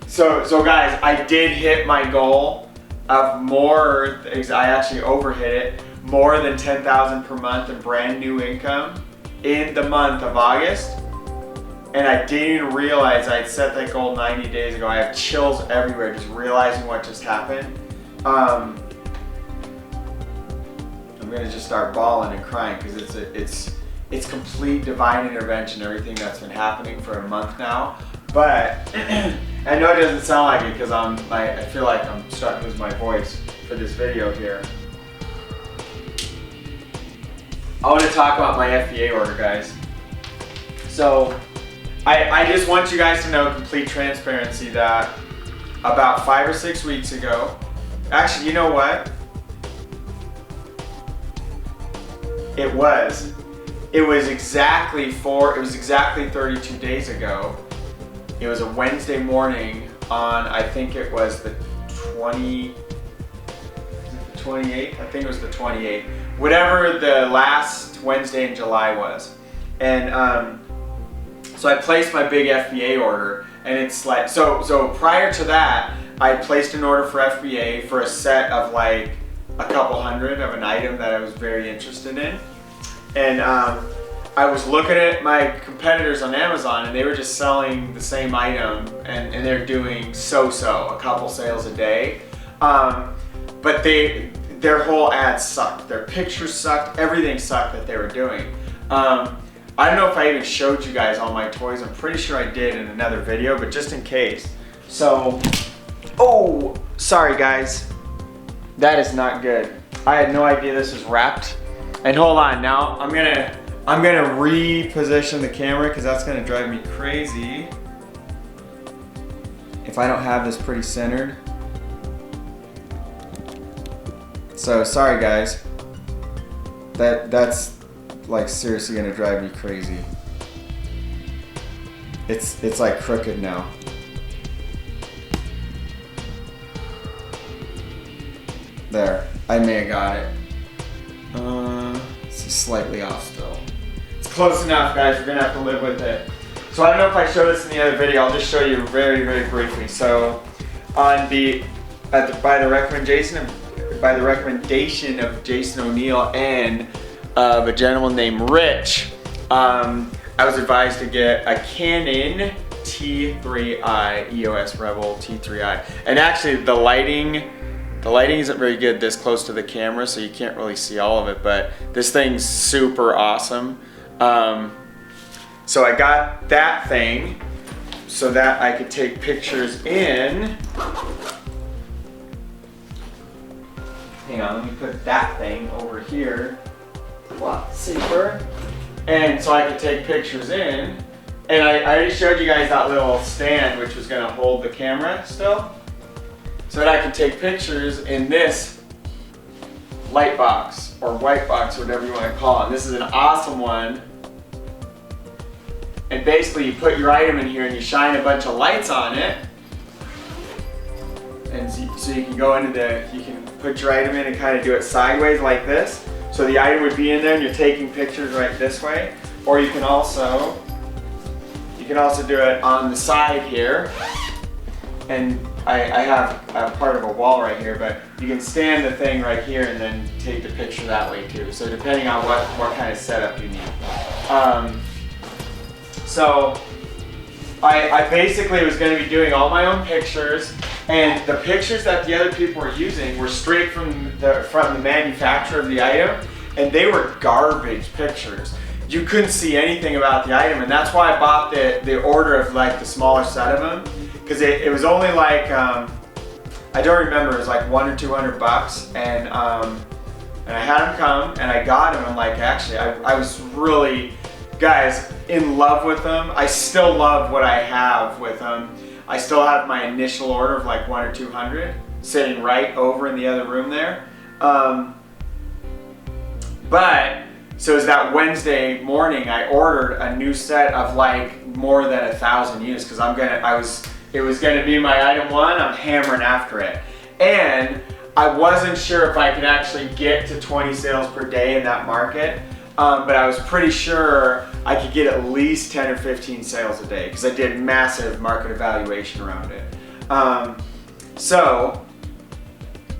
A: So guys, I did hit my goal of more, I actually overhit it, more than 10,000 per month in brand new income in the month of August. And I didn't even realize I'd set that goal 90 days ago. I have chills everywhere just realizing what just happened. I'm gonna just start bawling and crying because it's complete divine intervention, everything that's been happening for a month now. But I know it doesn't sound like it because I feel like I'm starting to lose my voice for this video here. I want to talk about my FBA order, guys. So I just want you guys to know, complete transparency, that about 5 or 6 weeks ago, actually, you know what? It was exactly 32 days ago. It was a Wednesday morning on, I think it was the 28th? I think it was the 28th. Whatever the last Wednesday in July was. And so I placed my big FBA order, and it's like, so prior to that, I placed an order for FBA for a set of like a couple hundred of an item that I was very interested in. And I was looking at my competitors on Amazon, and they were just selling the same item, and they're doing a couple sales a day. But their whole ad sucked. Their pictures sucked. Everything sucked that they were doing. I don't know if I even showed you guys all my toys. I'm pretty sure I did in another video, but just in case. So, oh, sorry guys. That is not good. I had no idea this was wrapped. And hold on, now I'm gonna reposition the camera because that's gonna drive me crazy if I don't have this pretty centered. So sorry guys. That's like seriously gonna drive me crazy. It's like crooked now. There, I may have got it. It's just slightly off still. It's close enough, guys. We're gonna have to live with it. So I don't know if I showed this in the other video. I'll just show you very, very briefly. So on by the recommendation of Jason O'Neill and of a gentleman named Rich, I was advised to get a Canon T3i, EOS Rebel T3i. And actually the lighting isn't very good this close to the camera, so you can't really see all of it, but this thing's super awesome. So I got that thing so that I could take pictures in. Hang on, let me put that thing over here. A lot safer. And so I could take pictures in. And I already showed you guys that little stand which was gonna hold the camera still. So that I can take pictures in this light box or white box or whatever you want to call it. And this is an awesome one. And basically you put your item in here and you shine a bunch of lights on it. And so you can go into you can put your item in and kind of do it sideways like this. So the item would be in there and you're taking pictures right this way. Or you can also do it on the side here. And I have part of a wall right here, but you can stand the thing right here and then take the picture that way too. So depending on what kind of setup you need. So I basically was going to be doing all my own pictures, and the pictures that the other people were using were straight from the manufacturer of the item, and they were garbage pictures. You couldn't see anything about the item, and that's why I bought the order of like the smaller set of them, because it was only like I don't remember, it was like $100 or $200, and I had them come and I got them. I'm like, actually I was really, guys, in love with them. I still love what I have with them. I still have my initial order of like 100 or 200 sitting right over in the other room there. But so it was that Wednesday morning I ordered a new set of like more than 1,000 units because it was gonna be my item one. I'm hammering after it. And I wasn't sure if I could actually get to 20 sales per day in that market. But I was pretty sure I could get at least 10 or 15 sales a day because I did massive market evaluation around it. So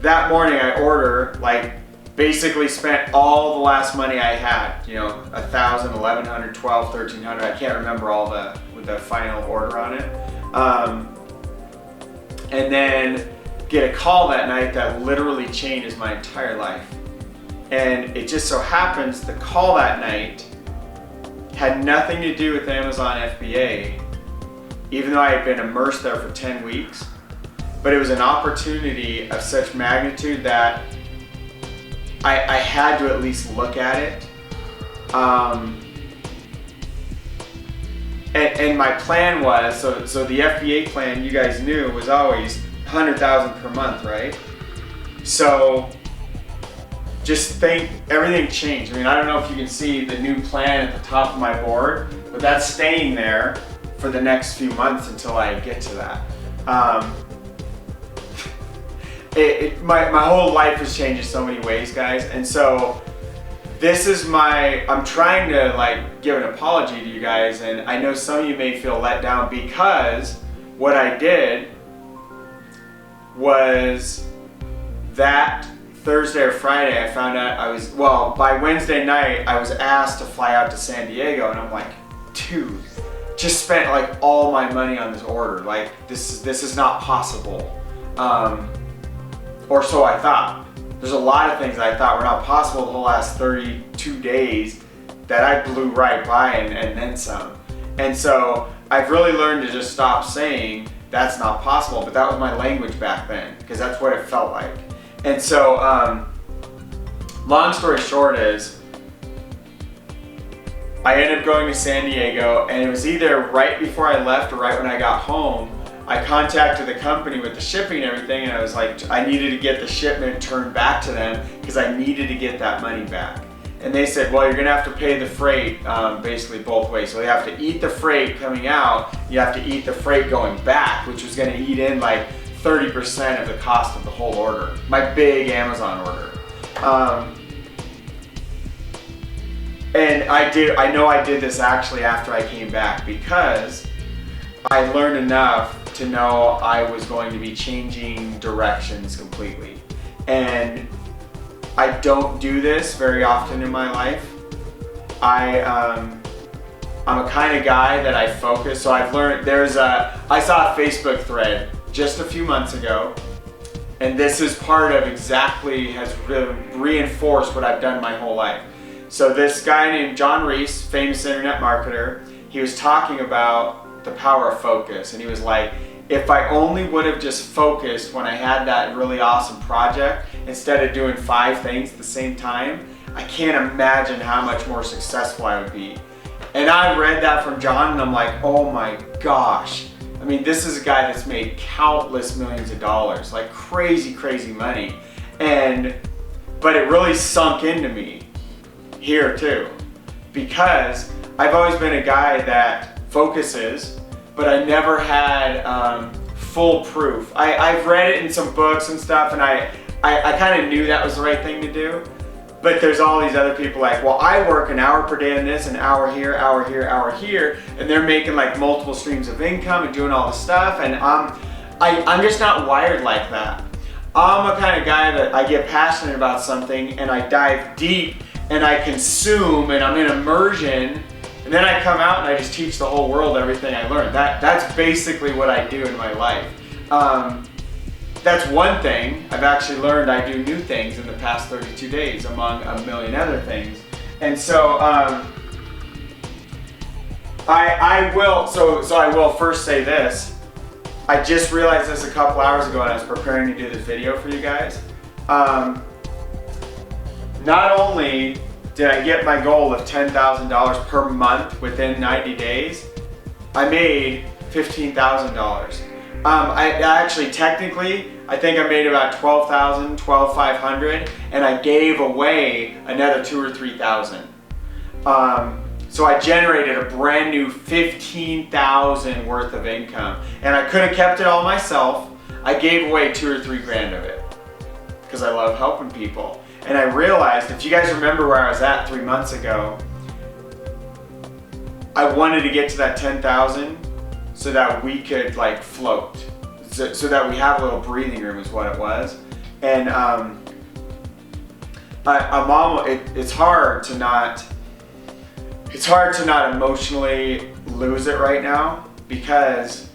A: that morning I ordered, like, basically spent all the last money I had, you know, 1,000, 1,100, 12, 1,300. I can't remember all the final order on it. And then get a call that night that literally changed my entire life. And it just so happens the call that night had nothing to do with Amazon FBA, even though I had been immersed there for 10 weeks. But it was an opportunity of such magnitude that I had to at least look at it. And my plan was, so the FBA plan, you guys knew, was always 100,000 per month, right? So just think, everything changed. I mean, I don't know if you can see the new plan at the top of my board, but that's staying there for the next few months until I get to that. My whole life has changed in so many ways, guys, and so this is I'm trying to like give an apology to you guys, and I know some of you may feel let down because what I did was that Thursday or Friday I found out by Wednesday night I was asked to fly out to San Diego, and I'm like, dude, just spent like all my money on this order. Like this is not possible. Or so I thought. There's a lot of things I thought were not possible the last 32 days that I blew right by and then some. And so I've really learned to just stop saying that's not possible, but that was my language back then because that's what it felt like. And so long story short is I ended up going to San Diego, and it was either right before I left or right when I got home. I contacted the company with the shipping and everything, and I was like, I needed to get the shipment turned back to them because I needed to get that money back. And they said, well, you're gonna have to pay the freight basically both ways. So you have to eat the freight coming out, you have to eat the freight going back, which was gonna eat in like 30% of the cost of the whole order. My big Amazon order. And I know I did this actually after I came back, because I learned enough to know I was going to be changing directions completely. And I don't do this very often in my life. I'm a kind of guy that I focus. So I've learned, I saw a Facebook thread just a few months ago, and this is part of exactly, has reinforced what I've done my whole life. So this guy named John Reese, famous internet marketer, he was talking about the power of focus, and he was like, if I only would have just focused when I had that really awesome project, instead of doing 5 things at the same time, I can't imagine how much more successful I would be. And I read that from John, and I'm like, oh my gosh. I mean, this is a guy that's made countless millions of dollars, like crazy, crazy money. But it really sunk into me here too, because I've always been a guy that focuses, but I never had full proof. I've read it in some books and stuff, and I kind of knew that was the right thing to do. But there's all these other people like, well, I work an hour per day on this, an hour here, hour here, hour here, and they're making like multiple streams of income and doing all this stuff, and I'm just not wired like that. I'm a kind of guy that I get passionate about something and I dive deep and I consume and I'm in immersion. And then I come out and I just teach the whole world everything I learned. That's basically what I do in my life. That's one thing. I've actually learned I do new things in the past 32 days among a million other things. And so I will first say this. I just realized this a couple hours ago when I was preparing to do this video for you guys. Not only did I get my goal of $10,000 per month within 90 days, I made $15,000. I actually, technically, I think I made about $12,000, $12,500, and I gave away another $2,000 or $3,000. So I generated a brand new $15,000 worth of income, and I could have kept it all myself. I gave away $2,000 or $3,000 of it because I love helping people. And I realized, if you guys remember where I was at 3 months ago, I wanted to get to that 10,000 so that we could like float, so that we have a little breathing room is what it was. And it's hard to not emotionally lose it right now, because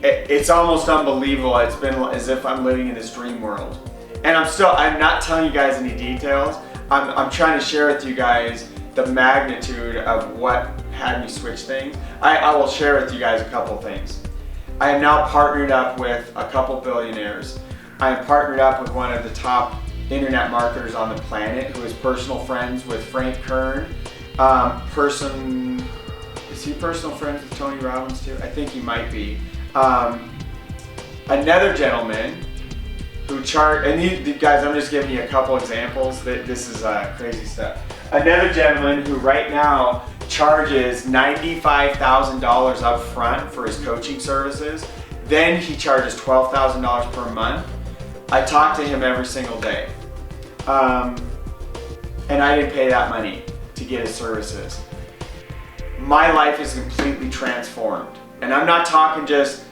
A: it's almost unbelievable. It's been as if I'm living in this dream world. And I'm not telling you guys any details. I'm trying to share with you guys the magnitude of what had me switch things. I will share with you guys a couple things. I am now partnered up with a couple billionaires. I am partnered up with one of the top internet marketers on the planet, who is personal friends with Frank Kern. Is he personal friends with Tony Robbins too? I think he might be. Another gentleman who and guys, I'm just giving you a couple examples. This is crazy stuff. Another gentleman who right now charges $95,000 up front for his coaching services. Then he charges $12,000 per month. I talk to him every single day. And I didn't pay that money to get his services. My life is completely transformed. And I'm not talking just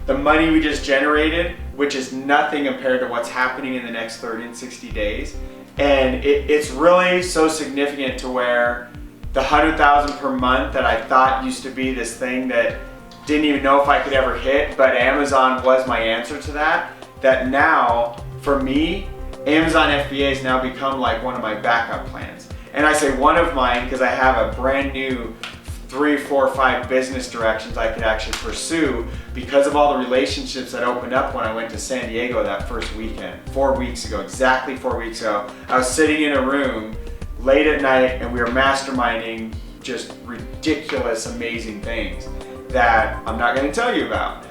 A: the money we just generated, which is nothing compared to what's happening in the next 30 and 60 days. And it's really so significant to where the 100,000 per month that I thought used to be this thing that didn't even know if I could ever hit, but Amazon was my answer to that. That now, for me, Amazon FBA has now become like one of my backup plans. And I say one of mine because I have a brand new 3, 4, 5 business directions I could actually pursue because of all the relationships that opened up when I went to San Diego that first weekend, 4 weeks ago, exactly 4 weeks ago. I was sitting in a room late at night and we were masterminding just ridiculous, amazing things that I'm not going to tell you about.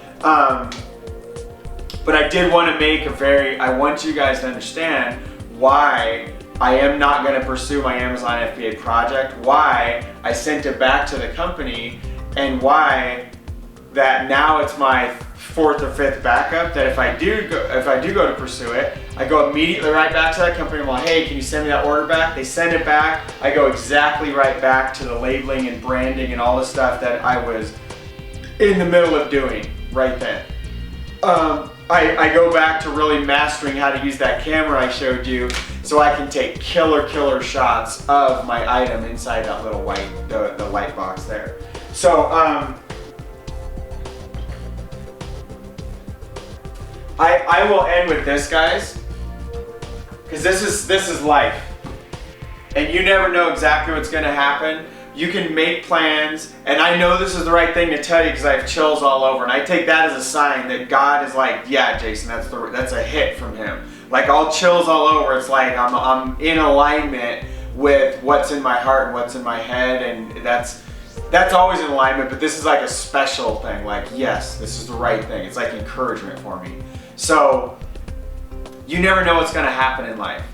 A: But I did want to make I want you guys to understand why I am not going to pursue my Amazon FBA project, why I sent it back to the company, and why that now it's my fourth or fifth backup, that if I do go to pursue it, I go immediately right back to that company. I'm like, hey, can you send me that order back? They send it back. I go exactly right back to the labeling and branding and all the stuff that I was in the middle of doing right then. I go back to really mastering how to use that camera I showed you, so I can take killer shots of my item inside that little the white box there. So I will end with this, guys, because this is life, and you never know exactly what's going to happen. You can make plans, and I know this is the right thing to tell you because I have chills all over, and I take that as a sign that God is like, yeah, Jason, that's a hit from him. Like, all chills all over. It's like I'm in alignment with what's in my heart and what's in my head, and that's always in alignment. But this is like a special thing. Like, yes, this is the right thing. It's like encouragement for me. So you never know what's going to happen in life.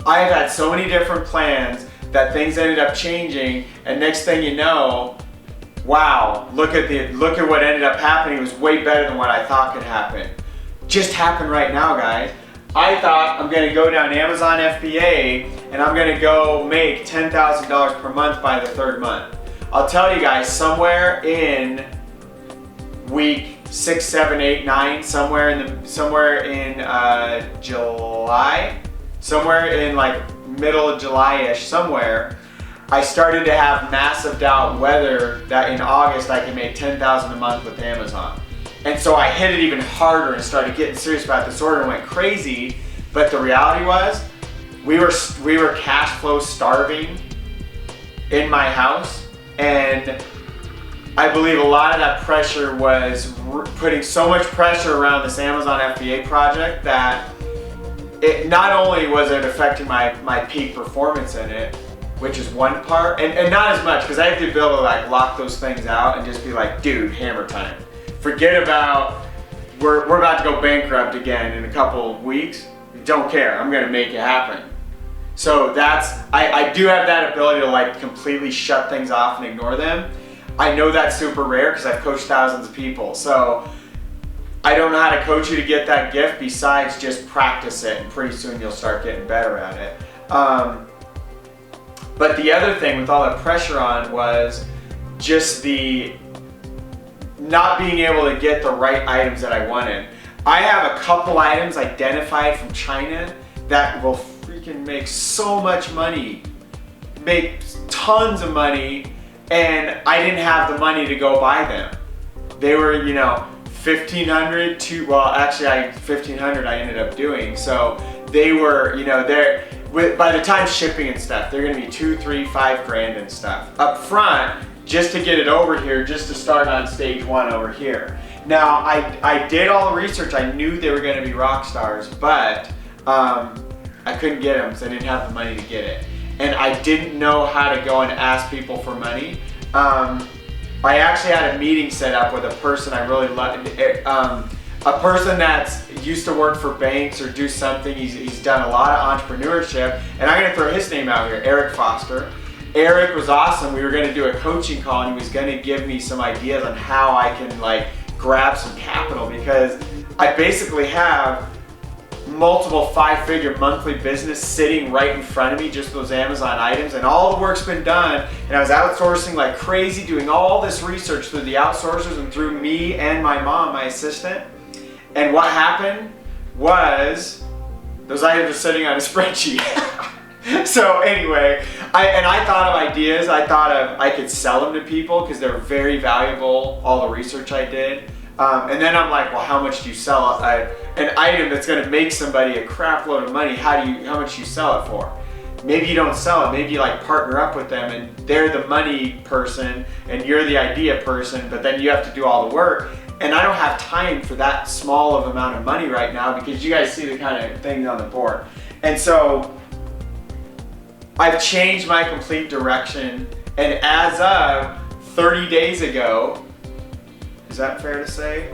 A: I have had so many different plans that things ended up changing, and next thing you know, wow, look at what ended up happening. It was way better than what I thought could happen. Just happened right now, guys. I thought I'm gonna go down Amazon FBA and I'm gonna go make $10,000 per month by the third month. I'll tell you guys, somewhere in week 6, 7, 8, 9, somewhere in July, somewhere in like middle of July-ish, somewhere, I started to have massive doubt whether that in August I could make $10,000 a month with Amazon. And so I hit it even harder and started getting serious about this order and went crazy. But the reality was, we were cash flow starving in my house, and I believe a lot of that pressure was putting so much pressure around this Amazon FBA project that it not only was it affecting my peak performance in it, which is one part, and not as much, because I have to be able to like lock those things out and just be like, dude, hammer time. Forget about, we're about to go bankrupt again in a couple of weeks. Don't care, I'm gonna make it happen. So I do have that ability to like completely shut things off and ignore them. I know that's super rare because I've coached thousands of people. So I don't know how to coach you to get that gift besides just practice it, and pretty soon you'll start getting better at it. But the other thing with all that pressure on was just the not being able to get the right items that I wanted. I have a couple items identified from China that will freaking make so much money, make tons of money, and I didn't have the money to go buy them. They were, you know, $1,500 to, well, actually $1,500 I ended up doing. So they were, you know, by the time shipping and stuff, they're gonna be $2, $3, $5 grand and stuff up front, just to get it over here, just to start on stage one over here. Now, I did all the research. I knew they were gonna be rock stars, but I couldn't get them because I didn't have the money to get it. And I didn't know how to go and ask people for money. I actually had a meeting set up with a person I really loved, a person that's used to work for banks or do something. He's done a lot of entrepreneurship, and I'm gonna throw his name out here, Eric Foster. Eric was awesome. We were gonna do a coaching call, and he was gonna give me some ideas on how I can like grab some capital, because I basically have multiple 5-figure monthly business sitting right in front of me, just those Amazon items, and all the work's been done, and I was outsourcing like crazy, doing all this research through the outsourcers and through me and my mom, my assistant. And what happened was those items are sitting on a spreadsheet. So anyway, I thought of ideas. I could sell them to people because they're very valuable, all the research I did. And then I'm like, well, how much do you sell an item that's gonna make somebody a crap load of money? How much do you sell it for? Maybe you don't sell it, maybe you like partner up with them and they're the money person and you're the idea person, but then you have to do all the work. And I don't have time for that small of amount of money right now, because you guys see the kind of things on the board. And so I've changed my complete direction, and as of 30 days ago, is that fair to say?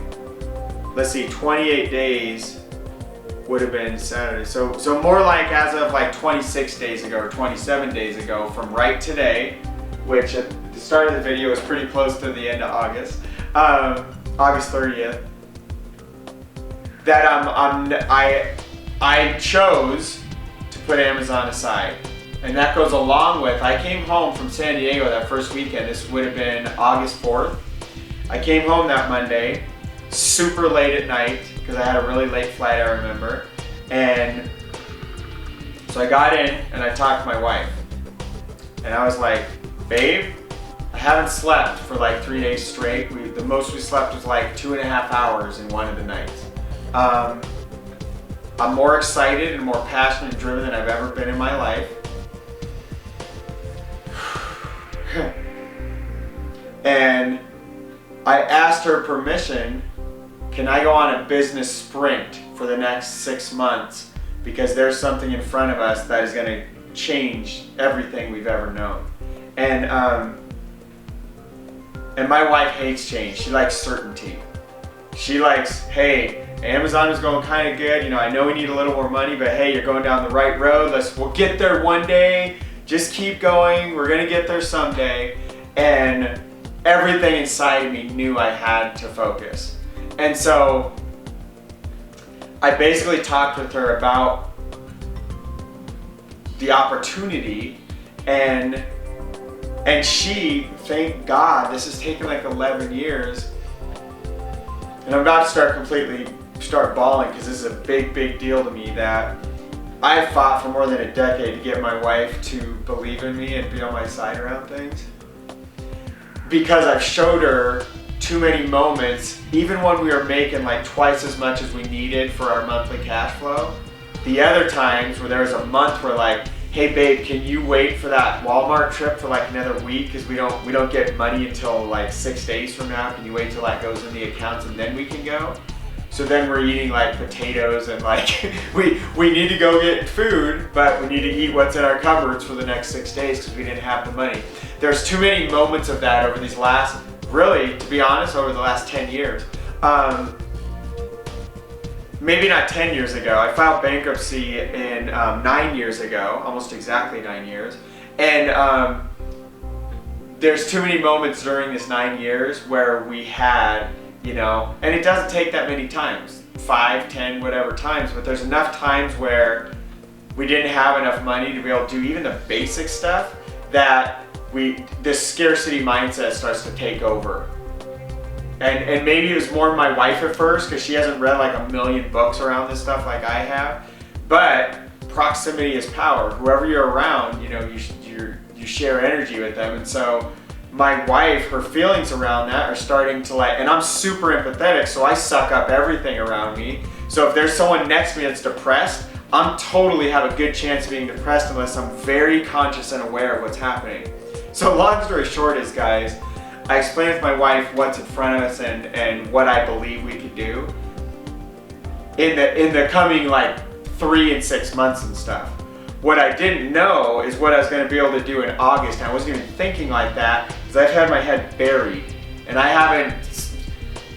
A: Let's see, 28 days. would have been Saturday. So more like as of like 26 days ago or 27 days ago from right today, which at the start of the video is pretty close to the end of August, August 30th, that I chose to put Amazon aside. And that goes along with, I came home from San Diego that first weekend. This would have been August 4th. I came home that Monday, super late at night, because I had a really late flight, I remember. And so I got in and I talked to my wife. And I was like, babe, I haven't slept for like 3 days straight. The most we slept was like 2.5 hours in one of the nights. I'm more excited and more passionate and driven than I've ever been in my life. And I asked her permission, can I go on a business sprint for the next 6 months, because there's something in front of us that is going to change everything we've ever known. And my wife hates change. She likes certainty. She likes, hey, Amazon is going kind of good. You know, I know we need a little more money, but hey, you're going down the right road. We'll get there one day. Just keep going. We're gonna get there someday. And everything inside of me knew I had to focus. And so I basically talked with her about the opportunity, and she, thank God, this has taken like 11 years, and I'm about to start bawling because this is a big deal to me, that I fought for more than a decade to get my wife to believe in me and be on my side around things. Because I've showed her too many moments, even when we were making like twice as much as we needed for our monthly cash flow. The other times where there was a month where like, hey babe, can you wait for that Walmart trip for like another week, because we don't get money until like 6 days from now. Can you wait till that goes in the accounts and then we can go? So then we're eating like potatoes and like we need to go get food, but we need to eat what's in our cupboards for the next 6 days because we didn't have the money. There's too many moments of that over these last, really, to be honest, over the last 10 years. Maybe not 10 years ago. I filed bankruptcy in 9 years ago, almost exactly 9 years. And there's too many moments during this 9 years where we had, you know, and it doesn't take that many times, 5, 10, whatever times, but there's enough times where we didn't have enough money to be able to do even the basic stuff, that this scarcity mindset starts to take over. And maybe it was more my wife at first, because she hasn't read like a million books around this stuff like I have, but proximity is power. Whoever you're around, you know, you share energy with them. And so my wife, her feelings around that are starting to like, and I'm super empathetic, so I suck up everything around me. So if there's someone next to me that's depressed, I'm totally have a good chance of being depressed unless I'm very conscious and aware of what's happening. So long story short is, guys, I explained to my wife what's in front of us and what I believe we could do in the coming like 3 and 6 months and stuff. What I didn't know is what I was going to be able to do in August. And I wasn't even thinking like that because I've had my head buried. And I haven't,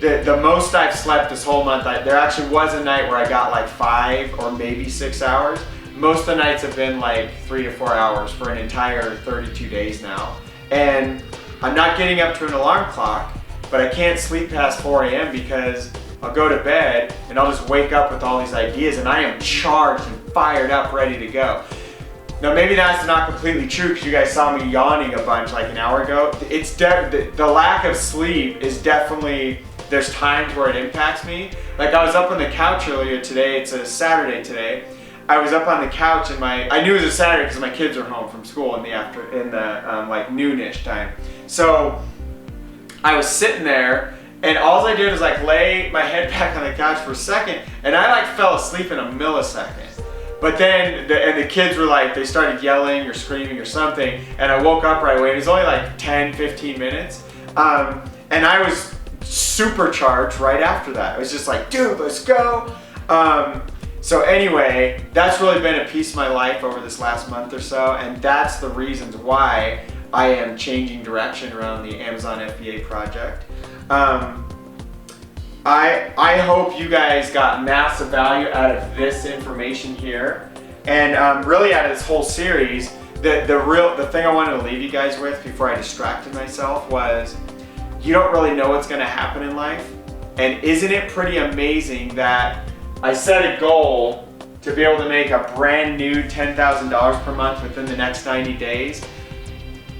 A: the most I've slept this whole month, there actually was a night where I got like 5 or maybe 6 hours. Most of the nights have been like 3 to 4 hours for an entire 32 days now. And I'm not getting up to an alarm clock, but I can't sleep past 4 a.m. because I'll go to bed and I'll just wake up with all these ideas and I am charged and fired up, ready to go. Now maybe that's not completely true because you guys saw me yawning a bunch like an hour ago. It's the lack of sleep is definitely, there's times where it impacts me. Like I was up on the couch earlier today, it's a Saturday today. I was up on the couch and I knew it was a Saturday because my kids are home from school in the like noonish time. So I was sitting there and all I did was like lay my head back on the couch for a second and I like fell asleep in a millisecond. But then, the kids were like, they started yelling or screaming or something, and I woke up right away. It was only like 10, 15 minutes. And I was supercharged right after that. I was just like, dude, let's go. So anyway, that's really been a piece of my life over this last month or so, and that's the reasons why I am changing direction around the Amazon FBA project. I hope you guys got massive value out of this information here, and really out of this whole series. The thing I wanted to leave you guys with before I distracted myself was, you don't really know what's going to happen in life. And isn't it pretty amazing that I set a goal to be able to make a brand new $10,000 per month within the next 90 days?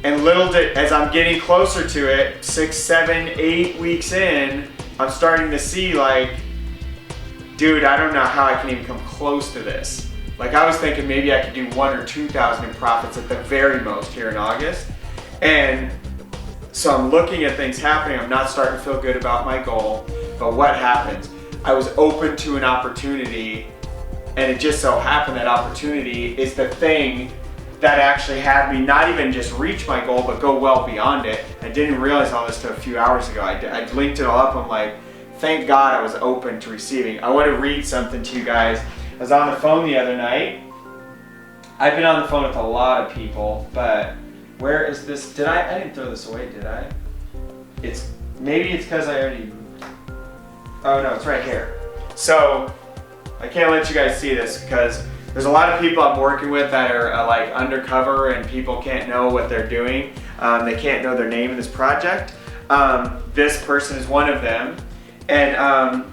A: And as I'm getting closer to it, 6, 7, 8 weeks in, I'm starting to see like, dude, I don't know how I can even come close to this. Like, I was thinking maybe I could do 1 or 2,000 in profits at the very most here in August. And so I'm looking at things happening. I'm not starting to feel good about my goal. But what happens? I was open to an opportunity, and it just so happened that opportunity is the thing that actually had me not even just reach my goal, but go well beyond it. I didn't realize all this till a few hours ago. I linked it all up. I'm like, thank God I was open to receiving. I want to read something to you guys. I was on the phone the other night. I've been on the phone with a lot of people, but where is this? I didn't throw this away, did I? Maybe it's because I already, oh no, it's right here. So I can't let you guys see this because there's a lot of people I'm working with that are like undercover, and people can't know what they're doing. They can't know their name in this project. This person is one of them. And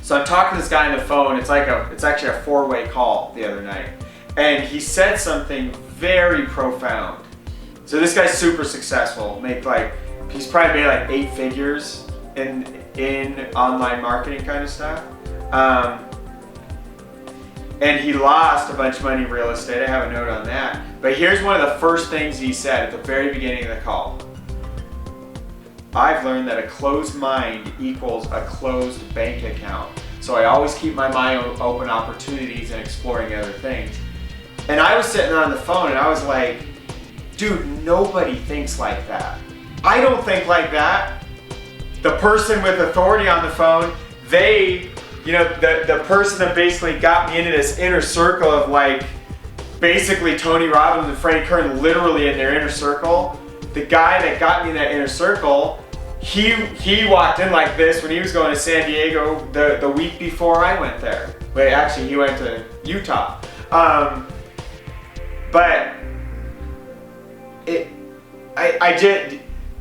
A: so I'm talking to this guy on the phone. It's actually a 4-way call the other night. And he said something very profound. So this guy's super successful. He's probably made like 8 figures in online marketing kind of stuff. And he lost a bunch of money in real estate. I have a note on that. But here's one of the first things he said at the very beginning of the call. I've learned that a closed mind equals a closed bank account. So I always keep my mind open to opportunities and exploring other things. And I was sitting on the phone and I was like, dude, nobody thinks like that. I don't think like that. The person with authority on the phone, the person that basically got me into this inner circle of like, basically Tony Robbins and Freddie Kern literally in their inner circle. The guy that got me in that inner circle, he walked in like this when he was going to San Diego the week before I went there. Wait, actually he went to Utah. But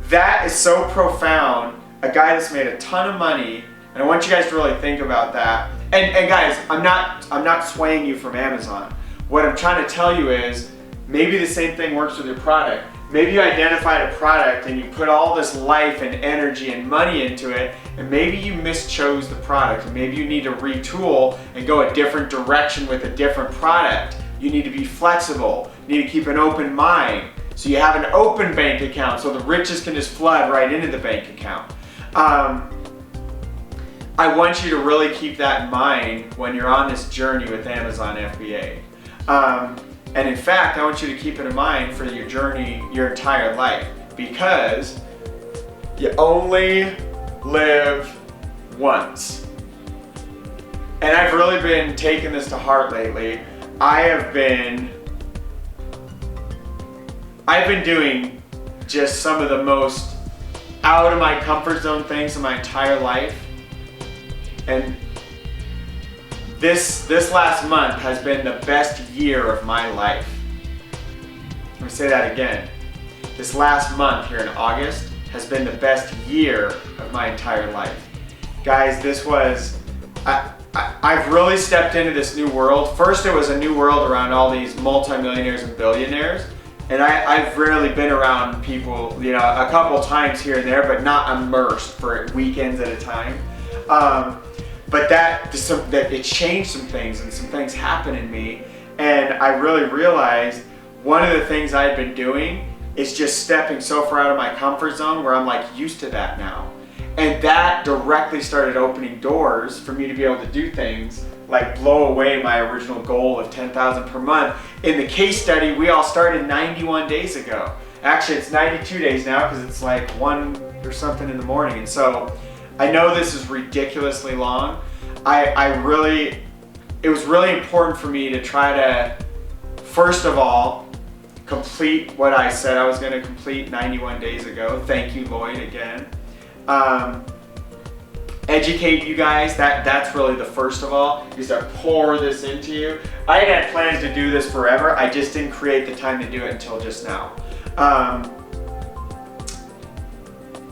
A: that is so profound. A guy that's made a ton of money, and I want you guys to really think about that. And guys, I'm not swaying you from Amazon. What I'm trying to tell you is maybe the same thing works with your product. Maybe you identified a product and you put all this life and energy and money into it, and maybe you mischose the product, and maybe you need to retool and go a different direction with a different product. You need to be flexible. You need to keep an open mind. So you have an open bank account so the riches can just flood right into the bank account. I want you to really keep that in mind when you're on this journey with Amazon FBA. And in fact, I want you to keep it in mind for your journey, your entire life, because you only live once. And I've really been taking this to heart lately. I've been doing just some of the most out of my comfort zone things in my entire life. And this last month has been the best year of my life. Let me say that again. This last month here in August has been the best year of my entire life. Guys, I've really stepped into this new world. First, it was a new world around all these multimillionaires and billionaires. And I've rarely been around people, a couple times here and there, but not immersed for weekends at a time. But it changed some things, and some things happened in me. And I really realized one of the things I've been doing is just stepping so far out of my comfort zone where I'm like used to that now. And that directly started opening doors for me to be able to do things like blow away my original goal of $10,000 per month. In the case study, we all started 91 days ago. Actually, it's 92 days now because it's like 1 or something in the morning. And so I know this is ridiculously long. It was really important for me to try to, first of all, complete what I said I was going to complete 91 days ago. Thank you, Lloyd, again. educate you guys. That's really the first of all, is to pour this into you. I had plans to do this forever. I just didn't create the time to do it until just now.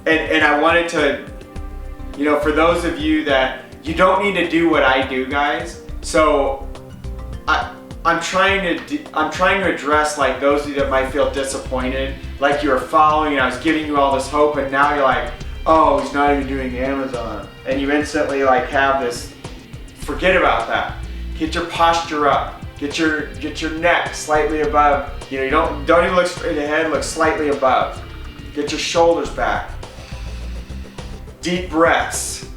A: And I wanted to, you know, for those of you that you don't need to do what I do, guys. So I'm trying to address like those of you that might feel disappointed, like you were following and I was giving you all this hope, and now you're like, oh, he's not even doing Amazon, and you instantly like have this. Forget about that. Get your posture up. Get your neck slightly above. You know, you don't even look straight ahead. Look slightly above. Get your shoulders back. Deep breaths,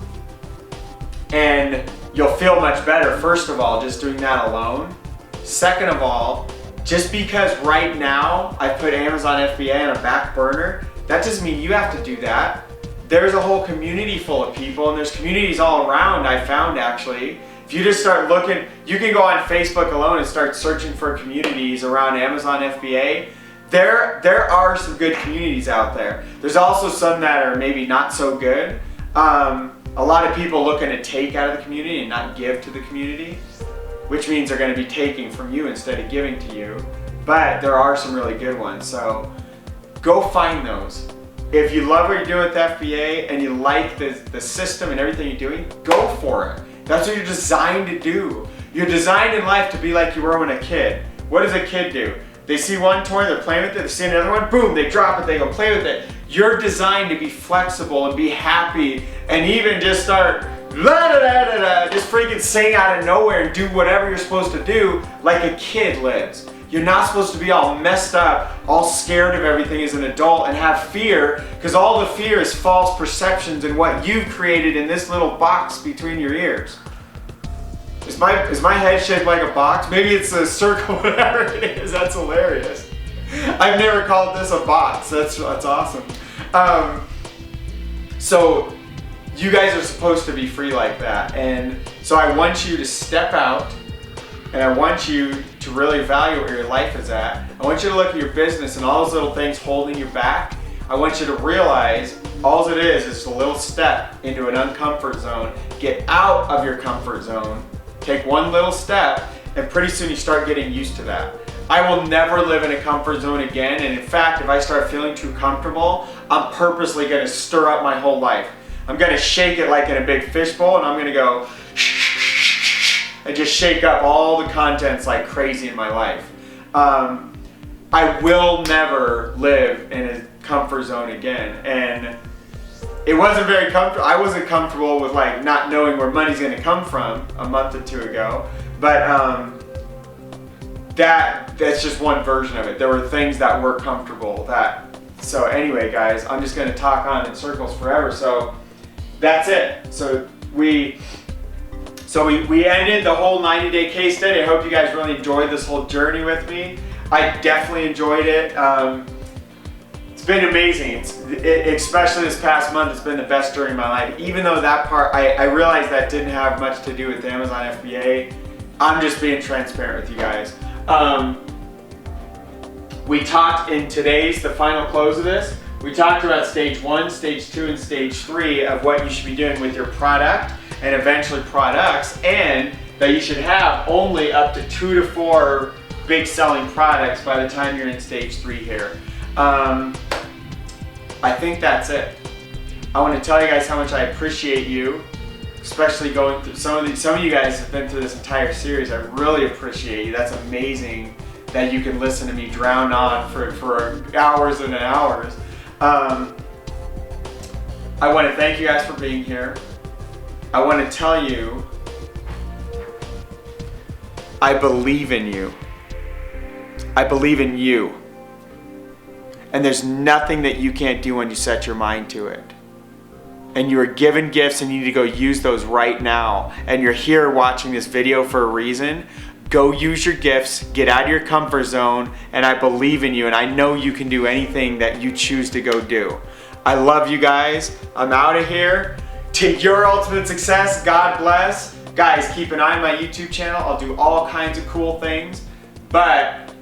A: and you'll feel much better. First of all, just doing that alone. Second of all, just because right now I put Amazon FBA on a back burner, that doesn't mean you have to do that. There's a whole community full of people, and there's communities all around, I found actually. If you just start looking, you can go on Facebook alone and start searching for communities around Amazon FBA. There are some good communities out there. There's also some that are maybe not so good. A lot of people looking to take out of the community and not give to the community, which means they're going to be taking from you instead of giving to you. But there are some really good ones, so go find those. If you love what you're doing with FBA and you like the system and everything you're doing, go for it. That's what you're designed to do. You're designed in life to be like you were when a kid. What does a kid do? They see one toy, they're playing with it, they see another one, boom, they drop it, they go play with it. You're designed to be flexible and be happy and even just start just freaking sing out of nowhere and do whatever you're supposed to do like a kid lives. You're not supposed to be all messed up, all scared of everything as an adult and have fear, because all the fear is false perceptions and what you've created in this little box between your ears. Is my head shaped like a box? Maybe it's a circle, whatever it is. That's hilarious. I've never called this a box. That's awesome. So you guys are supposed to be free like that, and so I want you to step out, and I want you to really value where your life is at. I want you to look at your business and all those little things holding you back. I want you to realize all it is a little step into an uncomfort zone. Get out of your comfort zone. Take one little step, and pretty soon you start getting used to that. I will never live in a comfort zone again, and in fact, if I start feeling too comfortable, I'm purposely gonna stir up my whole life. I'm gonna shake it like in a big fishbowl, and I'm gonna go and just shake up all the contents like crazy in my life. I will never live in a comfort zone again, and it wasn't very comfortable. I wasn't comfortable with like not knowing where money's gonna come from a month or two ago, but that's just one version of it. There were things that were comfortable so anyway guys, I'm just gonna talk on in circles forever, so that's it. So we ended the whole 90-day case study. I hope you guys really enjoyed this whole journey with me. I definitely enjoyed it. It's been amazing. Especially this past month, it's been the best journey of my life. Even though that part, I realized that didn't have much to do with Amazon FBA. I'm just being transparent with you guys. We talked in today's, the final close of this, we talked about stage 1, stage 2, and stage 3 of what you should be doing with your product and eventually products, and that you should have only up to 2 to 4 big selling products by the time you're in stage 3 here. I think that's it. I want to tell you guys how much I appreciate you, especially going through some of you guys have been through this entire series. I really appreciate you. That's amazing that you can listen to me drown on for hours and hours. I want to thank you guys for being here. I want to tell you, I believe in you. I believe in you. And there's nothing that you can't do when you set your mind to it. And you are given gifts and you need to go use those right now. And you're here watching this video for a reason. Go use your gifts, get out of your comfort zone, and I believe in you, and I know you can do anything that you choose to go do. I love you guys. I'm out of here. To your ultimate success, God bless. Guys, keep an eye on my YouTube channel. I'll do all kinds of cool things, but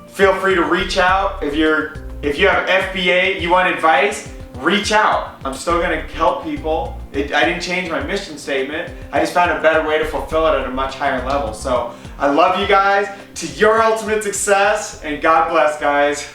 A: feel free to reach out. If you have FBA, you want advice, reach out. I'm still gonna help people, I didn't change my mission statement. I just found a better way to fulfill it at a much higher level. So I love you guys. To your ultimate success, and God bless, guys.